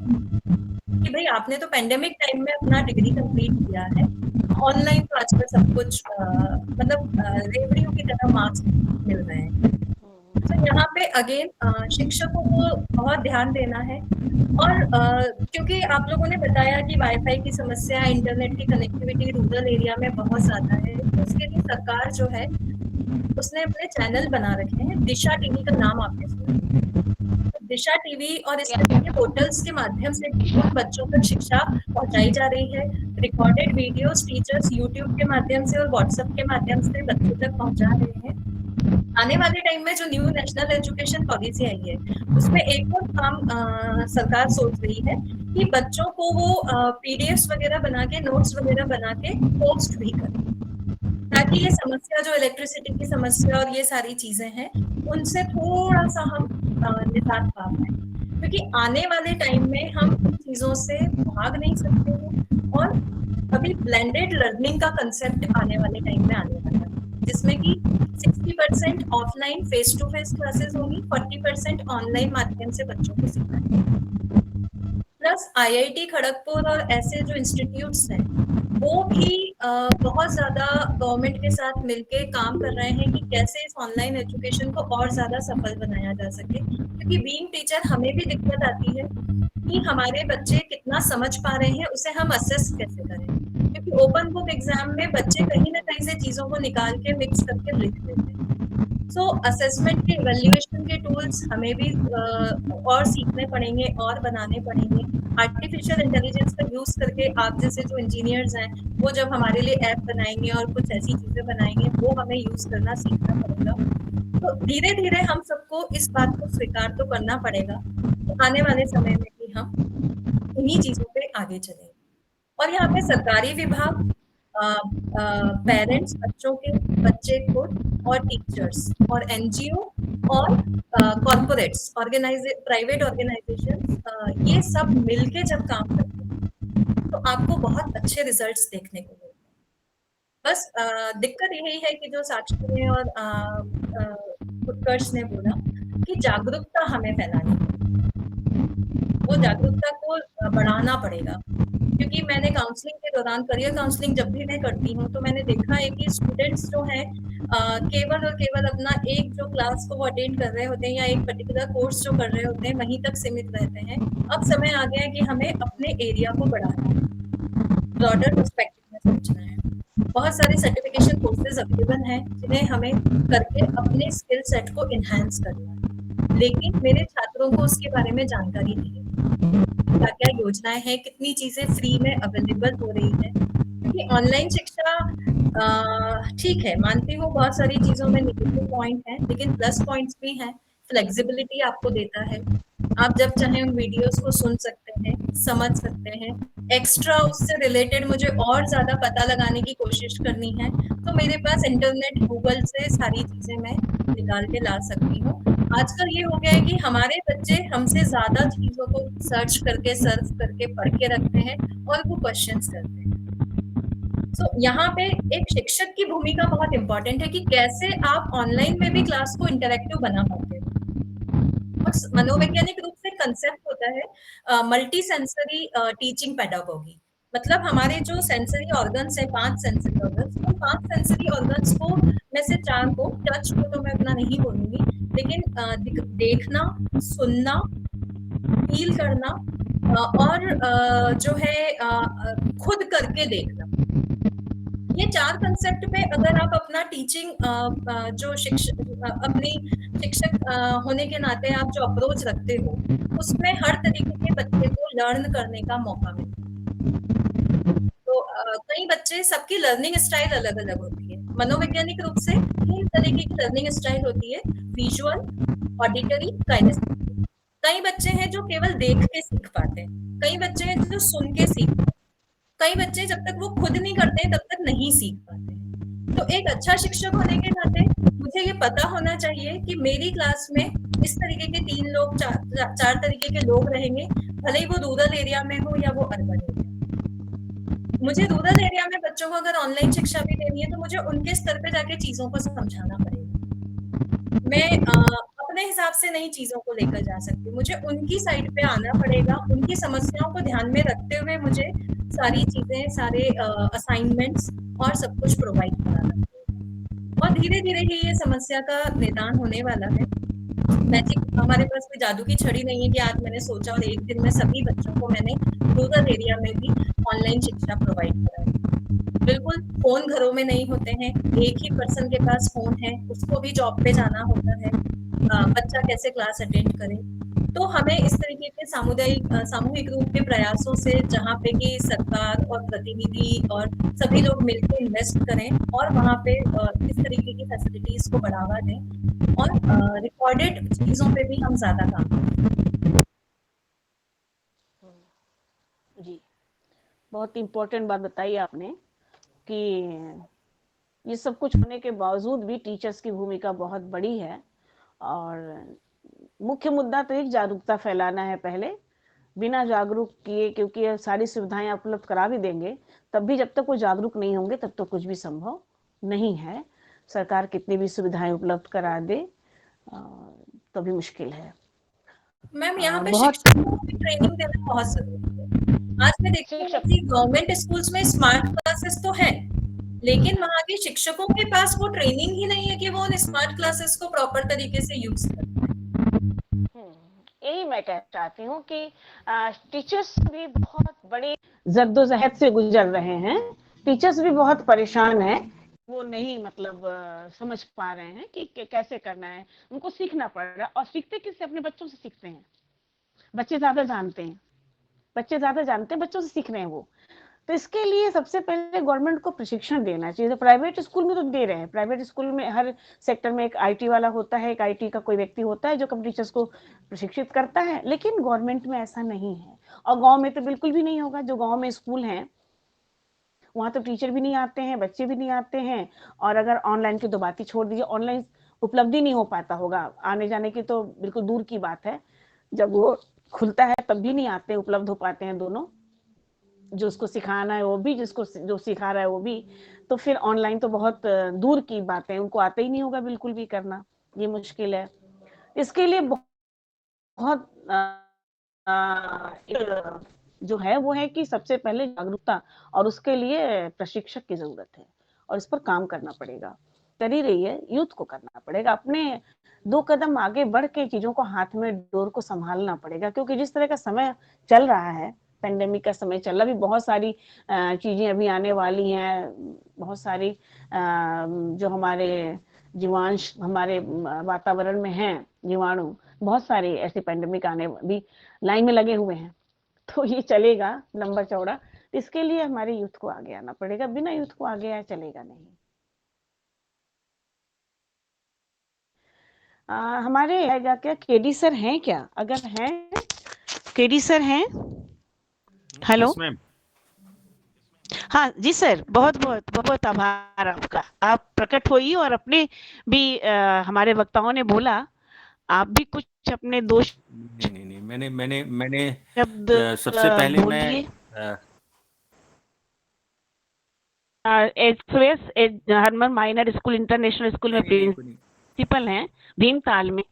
कि भाई आपने तो पेंडेमिक टाइम में अपना डिग्री कंप्लीट किया है, ऑनलाइन तो आजकल सब कुछ मतलब रेवड़ियों की तरह मार्क्स मिल रहे हैं। तो यहाँ पे अगेन शिक्षकों को बहुत ध्यान देना है। और क्योंकि आप लोगों ने बताया कि वाईफाई की समस्या, इंटरनेट की कनेक्टिविटी रूरल एरिया में बहुत ज्यादा है, तो उसके लिए सरकार जो है उसने अपने चैनल बना रखे हैं। दिशा टीवी का नाम आपने सुना? दिशा टीवी और इस तरह के पोर्टल्स के माध्यम से उन बच्चों तक शिक्षा पहुंचाई जा रही है। रिकॉर्डेड वीडियोस टीचर्स यूट्यूब के माध्यम से और व्हाट्सएप के माध्यम से बच्चों तक पहुंचा रहे हैं। आने वाले टाइम में जो न्यू नेशनल एजुकेशन पॉलिसी आई है, उसमें एक और काम सरकार सोच रही है कि बच्चों को वो पीडीएफ्स वगैरह बना के, नोट्स वगैरह बना के पोस्ट भी करें, ताकि ये समस्या जो इलेक्ट्रिसिटी की समस्या और ये सारी चीजें हैं, उनसे थोड़ा सा हम निजात पा पाए। क्योंकि आने वाले टाइम में हम इन चीजों से भाग नहीं सकते हैं। और अभी ब्लेंडेड लर्निंग का कंसेप्ट आने वाले टाइम में आने वाला है, जिसमें कि 60% offline face to face classes होंगी, 40% ऑनलाइन माध्यम से बच्चों को सिखाएंगे। प्लस आईआईटी खड़गपुर और ऐसे जो इंस्टीट्यूट्स हैं, वो भी बहुत ज्यादा गवर्नमेंट के साथ मिलके काम कर रहे हैं कि कैसे इस ऑनलाइन एजुकेशन को और ज्यादा सफल बनाया जा सके। क्योंकि बीइंग टीचर हमें भी दिक्कत आती है कि हमारे बच्चे कितना समझ पा रहे हैं, उसे हम असेस कैसे करें। क्योंकि ओपन बुक एग्जाम में बच्चे कहीं ना कहीं से चीजों को निकाल के मिक्स करके लिख देते हैं। सो असेसमेंट के, इवैल्यूएशन के टूल्स हमें भी और सीखने पड़ेंगे और बनाने पड़ेंगे। आर्टिफिशियल इंटेलिजेंस का यूज करके आप जैसे जो इंजीनियर्स हैं, वो जब हमारे लिए ऐप बनाएंगे और कुछ ऐसी चीजें बनाएंगे, वो हमें यूज करना सीखना पड़ेगा। तो धीरे धीरे हम सबको इस बात को स्वीकार तो करना पड़ेगा तो आने वाले समय में भी हम इन्हीं चीजों पे आगे चलेंगे। और यहाँ पे सरकारी विभाग, पेरेंट्स, बच्चे खुद और टीचर्स और एनजीओ और कॉर्पोरेट्स, प्राइवेट ऑर्गेनाइजेशन, ये सब मिलके जब काम करते हैं तो आपको बहुत अच्छे रिजल्ट्स देखने को मिलते हैं। बस दिक्कत यही है कि जो साक्षी ने और उत्कर्ष ने बोला कि जागरूकता हमें फैलानी है, वो जागरूकता को बढ़ाना पड़ेगा। क्योंकि मैंने काउंसलिंग के दौरान, करियर काउंसलिंग जब भी मैं करती हूँ, तो मैंने देखा है कि स्टूडेंट्स जो हैं केवल और केवल अपना एक जो क्लास को वो अटेंड कर रहे होते हैं या एक पर्टिकुलर कोर्स जो कर रहे होते हैं, वहीं तक सीमित रहते हैं। अब समय आ गया है कि हमें अपने एरिया को बढ़ाना है, ब्रॉडर पर्सपेक्टिव में सोचना है। बहुत सारे सर्टिफिकेशन कोर्सेज अवेलेबल हैं जिन्हें हमें करके अपने स्किल सेट को इन्हांस करना है, लेकिन मेरे छात्रों को उसके बारे में जानकारी नहीं है। क्या क्या योजनाएं हैं, कितनी चीजें फ्री में अवेलेबल हो रही है। क्योंकि ऑनलाइन शिक्षा ठीक है, मानती हूँ बहुत सारी चीजों में नेगेटिव पॉइंट है, लेकिन प्लस पॉइंट्स भी हैं। फ्लेक्सिबिलिटी आपको देता है, आप जब चाहें उन वीडियोस को सुन सकते हैं, समझ सकते हैं। एक्स्ट्रा उससे रिलेटेड मुझे और ज्यादा पता लगाने की कोशिश करनी है तो मेरे पास इंटरनेट, गूगल से सारी चीजें मैं निकाल के ला सकती हूँ। आजकल ये हो गया है कि हमारे बच्चे हमसे ज्यादा चीजों को सर्च करके, सर्च करके पढ़ के रखते हैं और वो क्वेश्चंस करते हैं। तो यहाँ पे एक शिक्षक की भूमिका बहुत इंपॉर्टेंट है कि कैसे आप ऑनलाइन में भी क्लास को इंटरेक्टिव बना पाते हो। मनोवैज्ञानिक रूप से कंसेप्ट होता है मल्टी सेंसरी टीचिंग पेडागोगी। मतलब हमारे जो सेंसरी ऑर्गन्स हैं, 5 सेंसरी ऑर्गन्स, उन 5 सेंसरी ऑर्गन्स को में से 4 को, टच को तो मैं अपना नहीं बोलूंगी, लेकिन देखना, सुनना, फील करना और जो है खुद करके देखना, ये 4 कंसेप्ट पे अगर आप अपना टीचिंग जो अपनी शिक्षक होने के नाते आप जो अप्रोच रखते हो, उसमें हर तरीके के बच्चे को लर्न करने का मौका मिलता है। तो कई बच्चे, सबकी लर्निंग स्टाइल अलग अलग होती है। मनोवैज्ञानिक रूप से 3 तरीके की लर्निंग स्टाइल होती है, विजुअल, ऑडिटरी, काइनेस्थेटिक। कई बच्चे हैं जो केवल देख के सीख पाते हैं, कई बच्चे हैं जो सुन के सीखते हैं, कई बच्चे जब तक वो खुद नहीं करते तब तक नहीं सीख पाते। तो एक अच्छा शिक्षक होने के नाते मुझे ये पता होना चाहिए कि मेरी क्लास में इस तरीके के 3 लोग, 4 तरीके के लोग रहेंगे, भले ही वो रूरल एरिया में हो या वो अर्बन एरिया। मुझे रूरल एरिया में बच्चों को अगर ऑनलाइन शिक्षा भी देनी है तो मुझे उनके स्तर पे जाके चीजों को समझाना पड़ेगा। मैं अपने हिसाब से नई चीजों को लेकर जा सकती हूँ। मुझे उनकी साइड पे आना पड़ेगा, उनकी समस्याओं को ध्यान में रखते हुए मुझे सारी चीजें, सारे असाइनमेंट्स और सब कुछ प्रोवाइड कराना पड़ेगा। और धीरे धीरे ही ये समस्या का निदान होने वाला है। मैजिक, हमारे पास कोई जादू की छड़ी नहीं है कि आज मैंने सोचा और एक दिन में सभी बच्चों को मैंने रूरल एरिया में भी ऑनलाइन शिक्षा प्रोवाइड कराई। बिल्कुल, फोन घरों में नहीं होते हैं, एक ही पर्सन के पास फोन है, उसको भी जॉब पे जाना होता है, बच्चा कैसे क्लास अटेंड करे। तो हमें इस तरीके के सामूहिक रूप के प्रयासों से, जहाँ पे कि सरकार और प्रतिनिधि और सभी लोग मिलकर इन्वेस्ट करें और वहाँ पे इस तरीके की फैसिलिटीज को बढ़ावा दें और रिकॉर्डेड चीजों पे भी हम ज्यादा काम करें। जी, बहुत इम्पोर्टेंट बात बताई आपने कि ये सब कुछ होने के बावजूद भी टीचर्स की भूमिका बहुत बड़ी है। और मुख्य मुद्दा तो एक जागरूकता फैलाना है पहले, बिना जागरूक किए, क्योंकि ये सारी सुविधाएं उपलब्ध करा भी देंगे, तब भी जब तक वो जागरूक नहीं होंगे तब तो कुछ भी संभव नहीं है। सरकार कितनी भी सुविधाएं उपलब्ध करा दे तो भी मुश्किल है। मैम, यहाँ पे बहुत शिक्षकों को भी ट्रेनिंग देना बहुत जरूरी है। आज मैं देखती हूँ कि गवर्नमेंट स्कूल्स में स्मार्ट क्लासेस तो है, लेकिन वहाँ के शिक्षकों के पास वो ट्रेनिंग ही नहीं है कि वो उन स्मार्ट क्लासेस को प्रॉपर तरीके से यूज करें। यही मैं कहना चाहती हूँ कि टीचर्स भी बहुत बड़ी जद्दोजहद से गुजर रहे हैं। टीचर्स भी बहुत परेशान हैं, वो नहीं मतलब समझ पा रहे हैं कि कैसे करना है। उनको सीखना पड़ रहा है, और सीखते किससे? अपने बच्चों से सीखते हैं। बच्चे ज्यादा जानते हैं, बच्चों से सीख रहे हैं वो। तो इसके लिए सबसे पहले गवर्नमेंट को प्रशिक्षण देना चाहिए। तो प्राइवेट स्कूल में तो दे रहे हैं, प्राइवेट स्कूल में हर सेक्टर में एक आईटी वाला होता है, एक आईटी का कोई व्यक्ति होता है जो कम टीचर्स को प्रशिक्षित करता है, लेकिन गवर्नमेंट में ऐसा नहीं है। और गांव में तो बिल्कुल भी नहीं होगा। जो गांव में स्कूल हैं वहां तो टीचर भी नहीं आते हैं, बच्चे भी नहीं आते हैं, और अगर ऑनलाइन की तो बात ही छोड़ दीजिए, ऑनलाइन उपलब्धि नहीं हो पाता होगा, आने जाने की तो बिल्कुल दूर की बात है। जब वो खुलता है तब भी नहीं आते, उपलब्ध हो पाते हैं दोनों, जो उसको सिखाना है वो भी, जिसको जो सिखा रहा है वो भी। तो फिर ऑनलाइन तो बहुत दूर की बात है, उनको आता ही नहीं होगा बिल्कुल भी करना, ये मुश्किल है। इसके लिए बहुत जो है वो है कि सबसे पहले जागरूकता, और उसके लिए प्रशिक्षक की जरूरत है, और इस पर काम करना पड़ेगा, कर ही रही है, यूथ को करना पड़ेगा। अपने 2 कदम आगे बढ़ के चीजों को हाथ में डोर को संभालना पड़ेगा, क्योंकि जिस तरह का समय चल रहा है, पेंडेमिक का समय चल रहा, भी बहुत सारी चीजें अभी आने वाली हैं, बहुत सारी जो हमारे जीवांश हमारे वातावरण में हैं, जीवाणु, बहुत सारे ऐसे पेंडेमिक आने भी लाइन में लगे हुए हैं। तो ये चलेगा लंबा चौड़ा। इसके लिए हमारे यूथ को आगे आना पड़ेगा, बिना यूथ को आगे आए चलेगा नहीं। हमारे आएगा क्या? केडी सर हैं क्या? अगर हैं, केडी सर हैं? Hello ma'am. हाँ जी सर, बहुत बहुत बहुत आभार आपका। आप प्रकट होइए, और अपने भी हमारे वक्ताओं ने बोला, आप भी कुछ अपने दोष नहीं, मैंने शब्द सबसे पहले बोलिए। Hermann Gmeiner school international school में प्रिंसिपल हैं भीमताल में,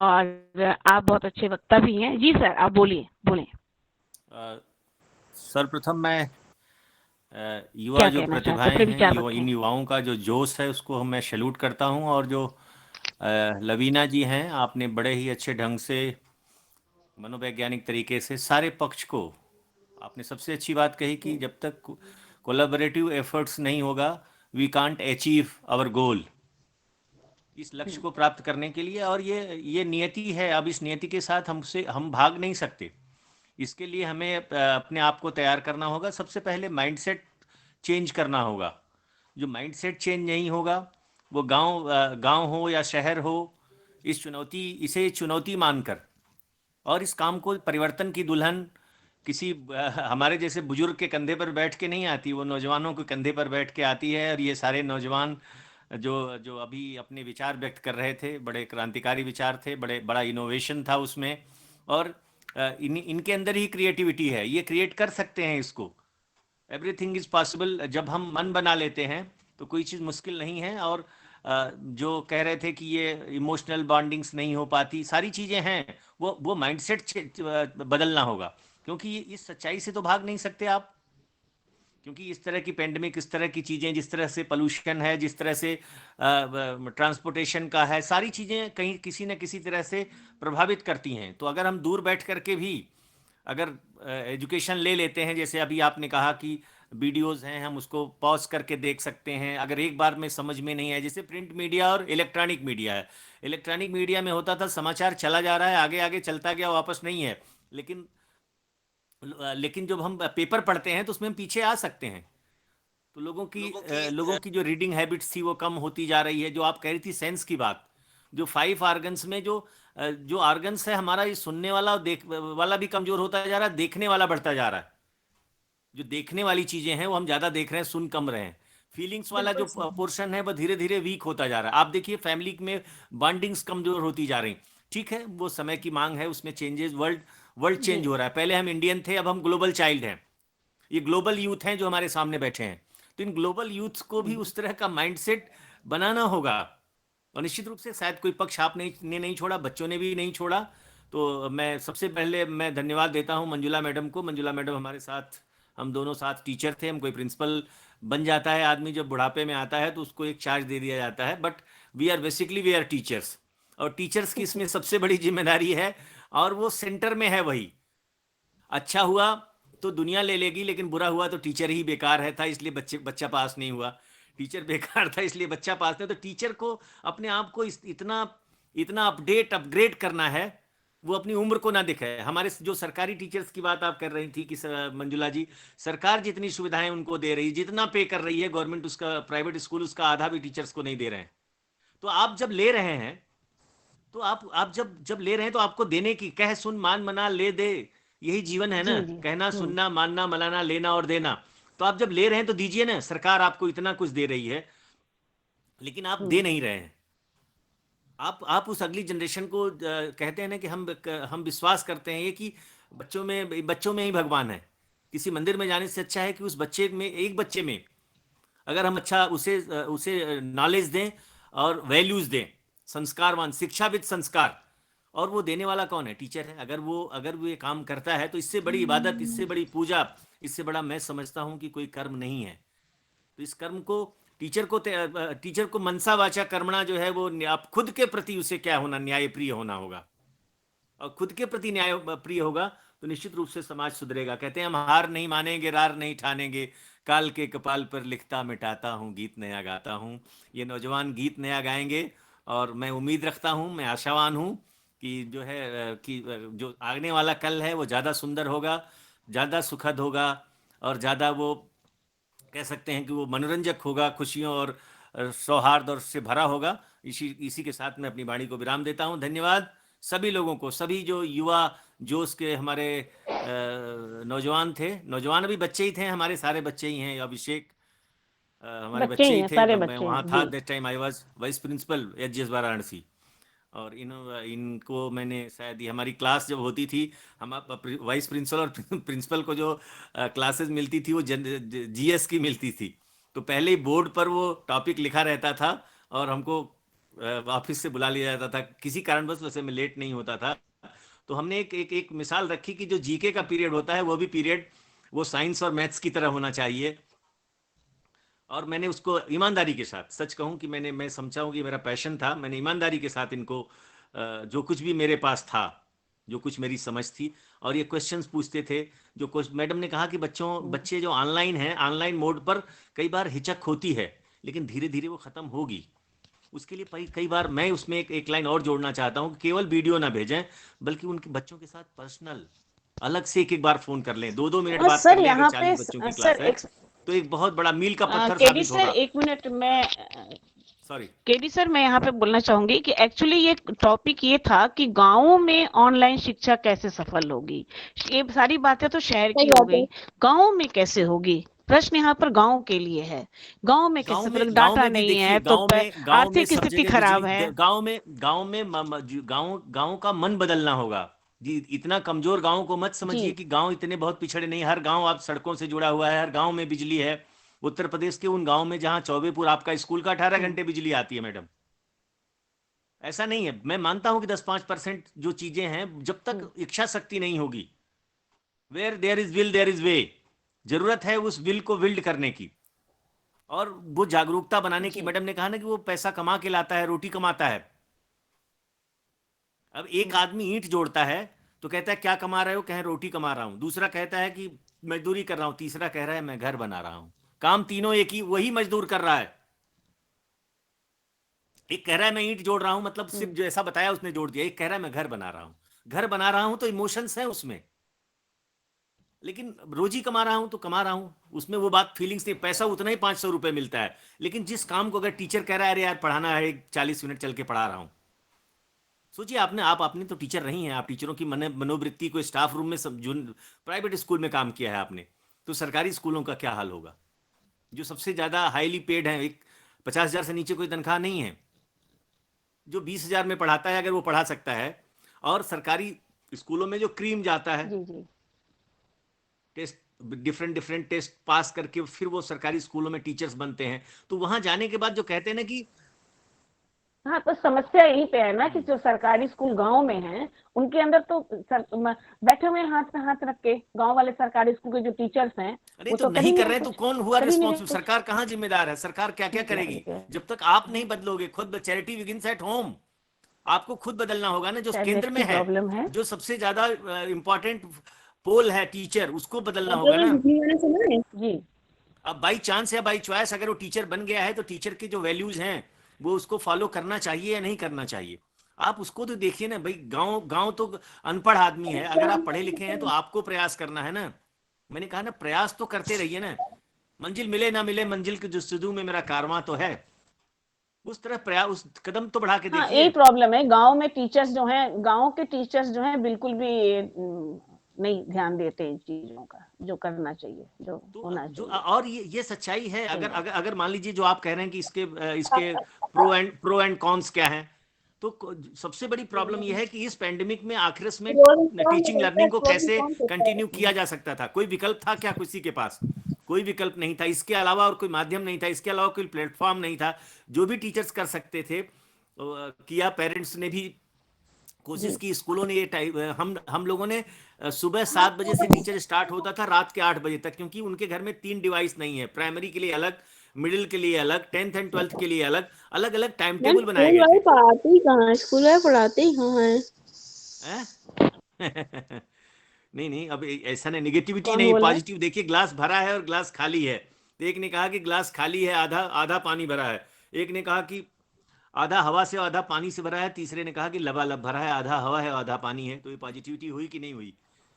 और आप बहुत अच्छे वक्ता भी हैं। जी सर, आप बोलिए। सर्वप्रथम मैं युवा जो प्रतिभाएं हैं, इन युवाओं का जो जोश है उसको मैं सैल्यूट करता हूं। और जो लवीना जी हैं, आपने बड़े ही अच्छे ढंग से मनोवैज्ञानिक तरीके से सारे पक्ष को, आपने सबसे अच्छी बात कही कि जब तक कोलैबोरेटिव एफर्ट्स नहीं होगा, we can't achieve our goal, इस लक्ष्य को प्राप्त करने के लिए। और ये नियति है, अब इस नियति के साथ हम भाग नहीं सकते। इसके लिए हमें अपने आप को तैयार करना होगा। सबसे पहले माइंडसेट चेंज करना होगा। जो माइंडसेट चेंज नहीं होगा, वो गांव हो या शहर हो, इसे चुनौती मानकर, और इस काम को परिवर्तन की दुल्हन किसी हमारे जैसे बुजुर्ग के कंधे पर बैठ के नहीं आती, वो नौजवानों के कंधे पर बैठ के आती है। और ये सारे नौजवान जो अभी अपने विचार व्यक्त कर रहे थे, बड़े क्रांतिकारी विचार थे, बड़ा इनोवेशन था उसमें, और इनके अंदर ही क्रिएटिविटी है, ये क्रिएट कर सकते हैं इसको। Everything is possible. जब हम मन बना लेते हैं तो कोई चीज़ मुश्किल नहीं है। और जो कह रहे थे कि ये इमोशनल बॉन्डिंग्स नहीं हो पाती, सारी चीज़ें हैं, वो माइंडसेट बदलना होगा, क्योंकि इस सच्चाई से तो भाग नहीं सकते आप, क्योंकि इस तरह की पेंडेमिक, इस तरह की चीज़ें, जिस तरह से पोल्यूशन है, जिस तरह से ट्रांसपोर्टेशन का है, सारी चीज़ें कहीं किसी न किसी तरह से प्रभावित करती हैं। तो अगर हम दूर बैठ करके भी अगर एजुकेशन ले लेते हैं, जैसे अभी आपने कहा कि वीडियोस हैं, हम उसको पॉज करके देख सकते हैं, अगर एक बार में समझ में नहीं आए, जैसे प्रिंट मीडिया और इलेक्ट्रॉनिक मीडिया है, इलेक्ट्रॉनिक मीडिया में होता था समाचार चला जा रहा है, आगे आगे चलता गया, वापस नहीं है, लेकिन जब हम पेपर पढ़ते हैं तो उसमें हम पीछे आ सकते हैं। तो लोगों की जो रीडिंग हैबिट्स थी वो कम होती जा रही है। जो आप कह रही थी सेंस की बात, जो 5 ऑर्गन्स में जो ऑर्गन्स है हमारा, ये सुनने वाला और देख वाला भी कमजोर होता जा रहा है, देखने वाला बढ़ता जा रहा है। जो देखने वाली चीजें हैं वो हम ज्यादा देख रहे हैं, सुन कम रहे हैं। फीलिंग्स वाला जो पोर्शन है वो धीरे धीरे वीक होता जा रहा है। आप देखिए फैमिली में बॉन्डिंग्स कमजोर होती जा रही। ठीक है, वो समय की मांग है, उसमें चेंजेस, वर्ल्ड चेंज हो रहा है। पहले हम इंडियन थे, अब हम ग्लोबल चाइल्ड हैं। ये ग्लोबल यूथ हैं जो हमारे सामने बैठे हैं। तो इन ग्लोबल यूथ को भी उस तरह का माइंडसेट बनाना होगा, और निश्चित रूप से शायद कोई पक्ष आपने नहीं छोड़ा, बच्चों ने भी नहीं छोड़ा। तो मैं सबसे पहले मैं धन्यवाद देता हूं मंजुला मैडम को। मंजुला मैडम हमारे साथ, हम दोनों साथ टीचर थे। हम कोई प्रिंसिपल बन जाता है आदमी जब बुढ़ापे में आता है तो उसको एक चार्ज दे दिया जाता है, बट वी आर टीचर्स, और टीचर्स की इसमें सबसे बड़ी जिम्मेदारी है, और वो सेंटर में है वही। अच्छा हुआ तो दुनिया ले लेगी, लेकिन बुरा हुआ तो टीचर ही बेकार है था, इसलिए बच्चा पास नहीं हुआ। टीचर बेकार था इसलिए बच्चा पास नहीं। तो टीचर को अपने आप को इतना अपग्रेड करना है, वो अपनी उम्र को ना दिखाए। हमारे जो सरकारी टीचर्स की बात आप कर रही थी कि मंजुला जी, सरकार जितनी सुविधाएं उनको दे रही, जितना पे कर रही है गवर्नमेंट, उसका प्राइवेट स्कूल उसका आधा भी टीचर्स को नहीं दे रहे हैं। तो आप जब ले रहे हैं, तो आप जब ले रहे हैं तो आपको देने की, कह सुन मान मना ले दे, यही जीवन है ना, कहना सुनना मानना मनाना लेना और देना। तो आप जब ले रहे हैं तो दीजिए ना। सरकार आपको इतना कुछ दे रही है, लेकिन आप दे नहीं रहे हैं। आप उस अगली जनरेशन को कहते हैं ना कि हम विश्वास करते हैं ये कि बच्चों में ही भगवान है। किसी मंदिर में जाने से अच्छा है कि उस एक बच्चे में अगर हम अच्छा उसे नॉलेज दें और वैल्यूज दें, संस्कारवान, शिक्षाविद संस्कार, और वो देने वाला कौन है? टीचर है। अगर वो ये काम करता है तो इससे बड़ी इबादत, इससे बड़ी पूजा, इससे बड़ा मैं समझता हूं कि कोई कर्म नहीं है। तो इस कर्म को टीचर को मनसा वाचा कर्मणा जो है, वो आप खुद के प्रति उसे क्या होना, न्याय प्रिय होना होगा। और खुद के प्रति न्याय प्रिय होगा तो निश्चित रूप से समाज सुधरेगा। कहते हैं हम हार नहीं मानेंगे, रार नहीं ठानेंगे, काल के कपाल पर लिखता मिटाता हूँ, गीत नया गाता हूँ। ये नौजवान गीत नया गाएंगे, और मैं उम्मीद रखता हूँ, मैं आशावान हूँ कि जो आने वाला कल है वो ज़्यादा सुंदर होगा, ज़्यादा सुखद होगा, और ज़्यादा वो कह सकते हैं कि वो मनोरंजक होगा, खुशियों और सौहार्द और से भरा होगा। इसी के साथ मैं अपनी वाणी को विराम देता हूँ। धन्यवाद सभी लोगों को, सभी जो युवा जोश के हमारे नौजवान थे, नौजवान अभी बच्चे ही थे, हमारे सारे बच्चे ही हैं। अभिषेक हमारे बच्चे ही थे, मैं वहाँ था that time, I was vice principal HGS Varanasi. और इनको मैंने शायद, ये हमारी क्लास जब होती थी, हम वाइस प्रिंसिपल और प्रिंसिपल को जो क्लासेस मिलती थी वो जीएस की मिलती थी। तो पहले ही बोर्ड पर वो टॉपिक लिखा रहता था और हमको ऑफिस से बुला लिया जाता था किसी कारणवश। वैसे मैं लेट नहीं होता था। तो हमने एक मिसाल रखी कि जो जीके का पीरियड होता है वो भी पीरियड वो साइंस और मैथ्स की तरह होना चाहिए। और मैंने उसको ईमानदारी के साथ, सच कहूं कि मैं समझा हूं कि मेरा पैशन था, मैंने ईमानदारी के साथ इनको जो कुछ भी मेरे पास था, जो कुछ मेरी समझ थी, और ये क्वेश्चंस पूछते थे। जो मैडम ने कहा कि बच्चे जो ऑनलाइन हैं, ऑनलाइन मोड पर कई बार हिचक होती है, लेकिन धीरे धीरे वो खत्म होगी। उसके लिए कई बार मैं उसमें एक लाइन और जोड़ना चाहता हूँ कि केवल वीडियो ना भेजें, बल्कि उनके बच्चों के साथ पर्सनल अलग से एक बार फोन कर लें, 2-2 मिनट बात कर लें। अगर 40 बच्चों की क्लास है तो एक बहुत बड़ा मील का पत्थर साबित होगा। एक मिनट में सॉरी केडी सर, मैं यहाँ पे बोलना चाहूंगी कि एक्चुअली ये टॉपिक ये था कि गाँव में ऑनलाइन शिक्षा कैसे सफल होगी। ये सारी बातें तो शहर की हो गई, गाँव में कैसे होगी? प्रश्न यहाँ पर गांव के लिए है। गांव में कैसे, डाटा नहीं है तो आर्थिक स्थिति खराब है। गांव का मन बदलना होगा जी। इतना कमजोर गांव को मत समझिए कि गांव इतने बहुत पिछड़े नहीं। हर गांव आप सड़कों से जुड़ा हुआ है, हर गांव में बिजली है, उत्तर प्रदेश के उन गांव में जहां चौबेपुर आपका स्कूल का 18 घंटे बिजली आती है मैडम। ऐसा नहीं है, मैं मानता हूं कि 10-5% जो चीजें हैं, जब तक इच्छा शक्ति नहीं होगी, where there is will there is way, जरूरत है उस विल को बिल्ड करने की और वो जागरूकता बनाने की। मैडम ने कहा ना कि वो पैसा कमा के लाता है, रोटी कमाता है। अब एक आदमी ईंट जोड़ता है तो कहता है क्या कमा रहे हो, कहें रोटी कमा रहा हूं। दूसरा कहता है कि मजदूरी कर रहा हूं। तीसरा कह रहा है मैं घर बना रहा हूं। काम तीनों एक ही, वही मजदूर कर रहा है। एक कह रहा है मैं ईंट जोड़ रहा हूं, मतलब सिर्फ जो ऐसा बताया उसने जोड़ दिया। एक कह रहा है मैं घर बना रहा हूं। घर बना रहा हूं तो इमोशंस है उसमें, लेकिन रोजी कमा रहा हूं तो कमा रहा हूं, उसमें वो बात फीलिंग्स नहीं। पैसा उतना ही 500 रुपए मिलता है, लेकिन जिस काम को अगर टीचर कह रहा है अरे यार पढ़ाना है, 40 मिनट चल के पढ़ा रहा हूं। सोचिए आपने तो टीचर रही हैं, आप टीचरों की मनोवृत्ति को स्टाफ रूम में जो प्राइवेट स्कूल में काम किया है आपने, तो सरकारी स्कूलों का क्या हाल होगा, जो सबसे ज्यादा हाईली पेड है। एक 50,000 से नीचे कोई तनख्वाह नहीं है। जो 20,000 में पढ़ाता है अगर वो पढ़ा सकता है, और सरकारी स्कूलों में जो क्रीम जाता है, टेस्ट डिफरेंट टेस्ट पास करके फिर वो सरकारी स्कूलों में टीचर्स बनते हैं, तो वहां जाने के बाद जो कहते हैं ना कि हाँ, तो समस्या यही पे है ना कि जो सरकारी स्कूल गांव में हैं, उनके अंदर तो बैठे हुए हाथ पे हाथ रख के गांव वाले सरकारी स्कूल के जो टीचर्स हैं, अरे तो नहीं कर रहे तो कौन हुआ रिस्पॉन्सिबल? सरकार कहाँ जिम्मेदार है? सरकार क्या क्या करेगी जब तक आप नहीं बदलोगे खुद? Charity begins at home. आपको खुद बदलना होगा ना। जो केंद्र में है, जो सबसे ज्यादा इंपॉर्टेंट पोल है टीचर, उसको बदलना होगा ना जी। अब बाई चांस या बाई चॉइस अगर वो टीचर बन गया है तो टीचर के जो वैल्यूज हैं वो उसको फॉलो करना चाहिए या नहीं करना चाहिए। आप उसको तो देखिए ना भाई। गांव तो अनपढ़ आदमी है, अगर आप पढ़े लिखे हैं तो आपको प्रयास करना है ना। मैंने कहा ना प्रयास तो करते रहिए ना। मंजिल मिले ना मिले, मंजिल के जस्तजू में मेरा कारवां तो है। उस तरह प्रयास, उस कदम तो बढ़ा के देखिए। यही प्रॉब्लम है, गांव में टीचर्स जो हैं, गांव के टीचर्स जो हैं बिल्कुल भी नहीं ध्यान देते इन चीजों का, जो करना चाहिए, जो होना चाहिए। और ये सच्चाई है। अगर मान लीजिए जो आप कह रहे हैं कि इसके प्रो एंड कॉन्स क्या हैं, तो सबसे बड़ी प्रॉब्लम यह है कि इस पेंडेमिक में आखिर में टीचिंग लर्निंग को कैसे कंटिन्यू किया जा सकता था? कोई विकल्प था क्या किसी के पास? कोई विकल्प नहीं था। इसके अलावा और कोई माध्यम नहीं था, इसके अलावा कोई प्लेटफॉर्म नहीं था। जो भी टीचर्स कर सकते थे किया। पेरेंट्स ने भी कोशिश की, स्कूलों ने ये हम लोगों ने सुबह 7 बजे से टीचर स्टार्ट होता था रात के 8 बजे तक, क्योंकि उनके घर में 3 डिवाइस नहीं है। प्राइमरी के लिए अलग, मिडिल के लिए अलग, 10th एंड 12th के लिए अलग अलग टाइम टेबल बनाए गए थे। पढ़ाते ही कहाँ है स्कूल में, पढ़ाते ही कहाँ है? नहीं अब ऐसा नहीं, निगेटिविटी नहीं, पॉजिटिव देखिए। ग्लास भरा है और ग्लास खाली है। एक ने कहा कि ग्लास खाली है, आधा पानी भरा है। एक ने कहा कि आधा हवा से आधा पानी से भरा है। तीसरे ने कहा कि लबालब भरा है, आधा हवा है आधा पानी है। तो ये पॉजिटिविटी हुई कि नहीं हुई?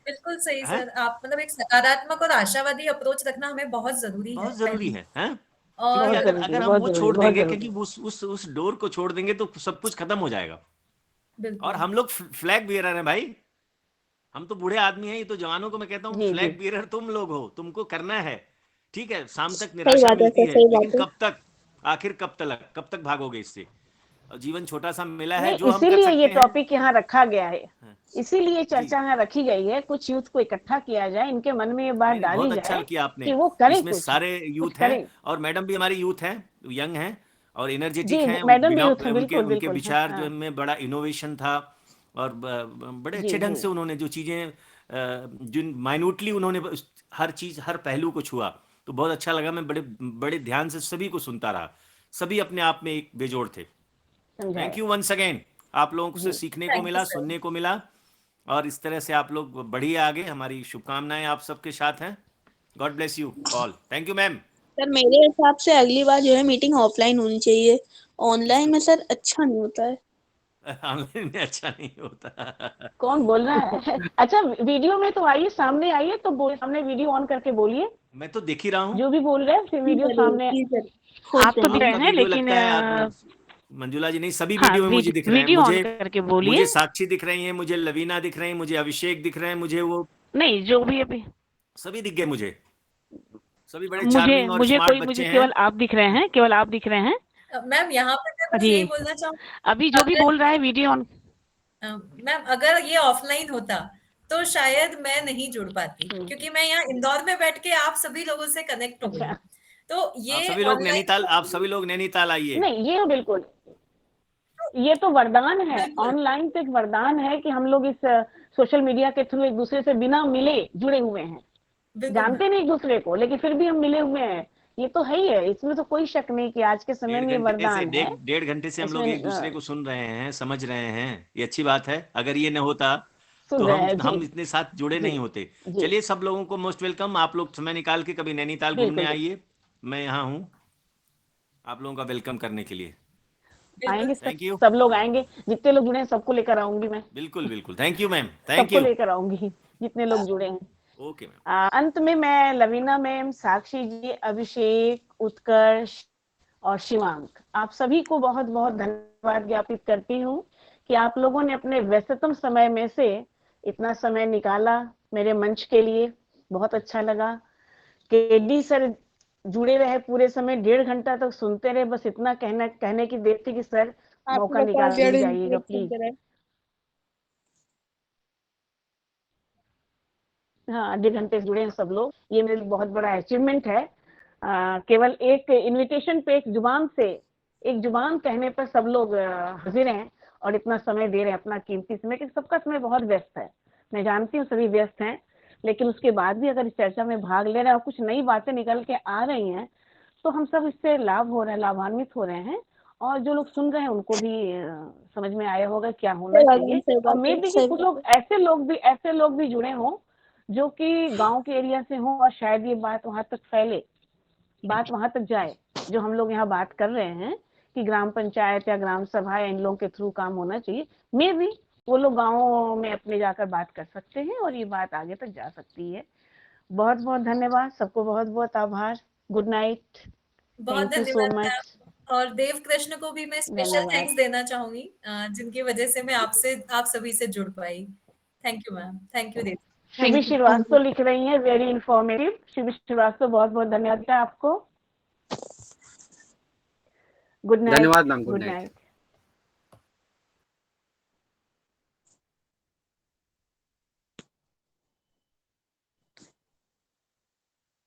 बिल्कुल सही सर। आप मतलब एक सकारात्मक और आशावादी अप्रोच रखना हमें बहुत जरूरी है। और अगर हम वो छोड़ देंगे, क्योंकि उस डोर को छोड़ देंगे तो सब कुछ खत्म हो जाएगा। और हम लोग फ्लैग बियरर हैं भाई। हम तो बूढ़े आदमी हैं, ये तो जवानों को मैं कहता हूँ फ्लैग बियरर तुम लोग हो, तुमको करना है। ठीक है, शाम तक निराशा मिलती है, लेकिन कब तक? आखिर कब तक भागोगे इससे? जीवन छोटा सा मिला है, जो हम कर सकते हैं। ये टॉपिक यहाँ रखा गया है, इसीलिए चर्चा यहाँ रखी गई है। कुछ यूथ को इकट्ठा किया जाए, इनके मन में ये बात डाली जाए। अच्छा किया आपने कि वो करें, इसमें सारे यूथ हैं, और मैडम भी हमारी यूथ है, यंग है और एनर्जेटिक है। उनके विचार जो में बड़ा इनोवेशन था, और बड़े अच्छे ढंग से उन्होंने जो चीजें जिन माइन्यूटली उन्होंने हर चीज, हर पहलू को छुआ, तो बहुत अच्छा लगा। मैं बड़े ध्यान से सभी को सुनता रहा। सभी अपने आप में एक बेजोड़ थे। Thank you once again. आप लोगों से सीखने को मिला, सुनने को मिला, और इस तरह से आप लोग बढ़िए आगे। हमारी शुभकामनाएं आप सबके साथ हैं। God bless you all. Thank you ma'am. Sir मेरे हिसाब से अगली बार जो है मीटिंग ऑफलाइन होनी चाहिए, ऑनलाइन में सर अच्छा नहीं होता है। ऑनलाइन में अच्छा नहीं होता। कौन बोल रहा है? अच्छा, वीडियो में तो आइए, सामने आइए, तो सामने वीडियो ऑन करके बोलिए। मैं तो देख ही रहा हूँ जो भी बोल रहे हैं फिर वीडियो सामने आप तो दिख रहे हैं, लेकिन मंजुला जी नहीं, सभी वीडियो में मुझे दिख रहे हैं। मुझे साक्षी दिख रही है, मुझे लवीना दिख रही है, मुझे अभिषेक दिख रहे हैं, मुझे वो नहीं जो भी अभी सभी दिख गए मुझे। सभी बड़े चार्मिंग और स्मार्ट बच्चे हैं। केवल आप दिख रहे हैं, केवल आप दिख रहे हैं मैम। यहाँ पे मैं कुछ यही बोलना चाहूँ, अभी जो भी बोल रहा है वीडियो ऑन। मैम अगर ये ऑफलाइन होता तो शायद मैं नहीं जुड़ पाती, क्योंकि मैं यहाँ इंदौर में बैठ के आप सभी लोगों से कनेक्ट हो गई। तो ये आप सभी लोग नैनीताल आइए। नहीं, ये बिल्कुल, ये तो वरदान है, ऑनलाइन तो एक वरदान है कि हम लोग इस सोशल मीडिया के थ्रू एक दूसरे से बिना मिले जुड़े हुए हैं, जानते नहीं एक दूसरे को, लेकिन फिर भी हम मिले हुए हैं। ये तो है ही है, इसमें तो कोई शक नहीं कि आज के समय में वरदान है। 1.5 घंटे से हम लोग एक दूसरे को सुन रहे हैं, समझ रहे हैं, ये अच्छी बात है। अगर ये न होता तो हम इतने साथ जुड़े नहीं होते। चलिए, सब लोगों को मोस्ट वेलकम। आप लोग समय निकाल के कभी नैनीताल घूमने आइए, मैं यहाँ हूँ आप लोगों का वेलकम करने के लिए। आएंगे सब लोग आएंगे, जितने लोग जुड़े हैं सबको लेकर आऊंगी मैं। बिल्कुल बिल्कुल, thank you ma'am, thank you. सबको लेकर आऊंगी जितने लोग जुड़े हैं। Okay ma'am. अंत में मैं लवीना मैम, साक्षी जी, अभिषेक, उत्कर्ष और शिवांक, आप सभी को बहुत बहुत धन्यवाद ज्ञापित करती हूँ कि आप लोगों ने अपने व्यस्ततम समय में से इतना समय निकाला मेरे मंच के लिए। बहुत अच्छा लगा। केडी सर जुड़े रहे पूरे समय, 1.5 घंटा तक सुनते रहे। बस इतना कहने की देर थी कि सर मौका निकाल के जाइएगा प्लीज। हाँ, 1.5 घंटे से जुड़े हैं सब लोग, ये मेरे लिए बहुत बड़ा अचीवमेंट है। केवल एक इनविटेशन पे, एक जुबान कहने पर सब लोग हाजिर हैं और इतना समय दे रहे हैं, अपना कीमती समय, कि सबका समय बहुत व्यस्त है, मैं जानती हूँ सभी व्यस्त हैं, लेकिन उसके बाद भी अगर इस चर्चा में भाग ले रहे हैं और कुछ नई बातें निकल के आ रही हैं तो हम सब इससे लाभान्वित हो रहे हैं। और जो लोग सुन रहे हैं उनको भी समझ में आया होगा क्या होना चाहिए। और मे भी कुछ लोग ऐसे लोग भी जुड़े हों जो कि गांव के एरिया से हों और शायद ये बात वहां तक फैले, बात वहां तक जाए जो हम लोग यहाँ बात कर रहे हैं कि ग्राम पंचायत या ग्राम सभा या इन लोगों के थ्रू काम होना चाहिए। मे भी वो लोग गाँव में अपने जाकर बात कर सकते हैं और ये बात आगे तक जा सकती है। बहुत बहुत धन्यवाद सबको, बहुत बहुत आभार। गुड नाइट, बहुत धन्यवाद। और देव कृष्ण को भी मैं स्पेशल थैंक्स देना चाहूंगी, जिनकी वजह से मैं आप सभी से जुड़ पाई। Thank you ma'am, thank you Dev. Shivi Shrivastava लिख रही हैं, वेरी इंफॉर्मेटिव। शिवी श्रीवास्तव, बहुत बहुत धन्यवाद आपको। Good night. धन्यवाद मैम, गुड नाइट।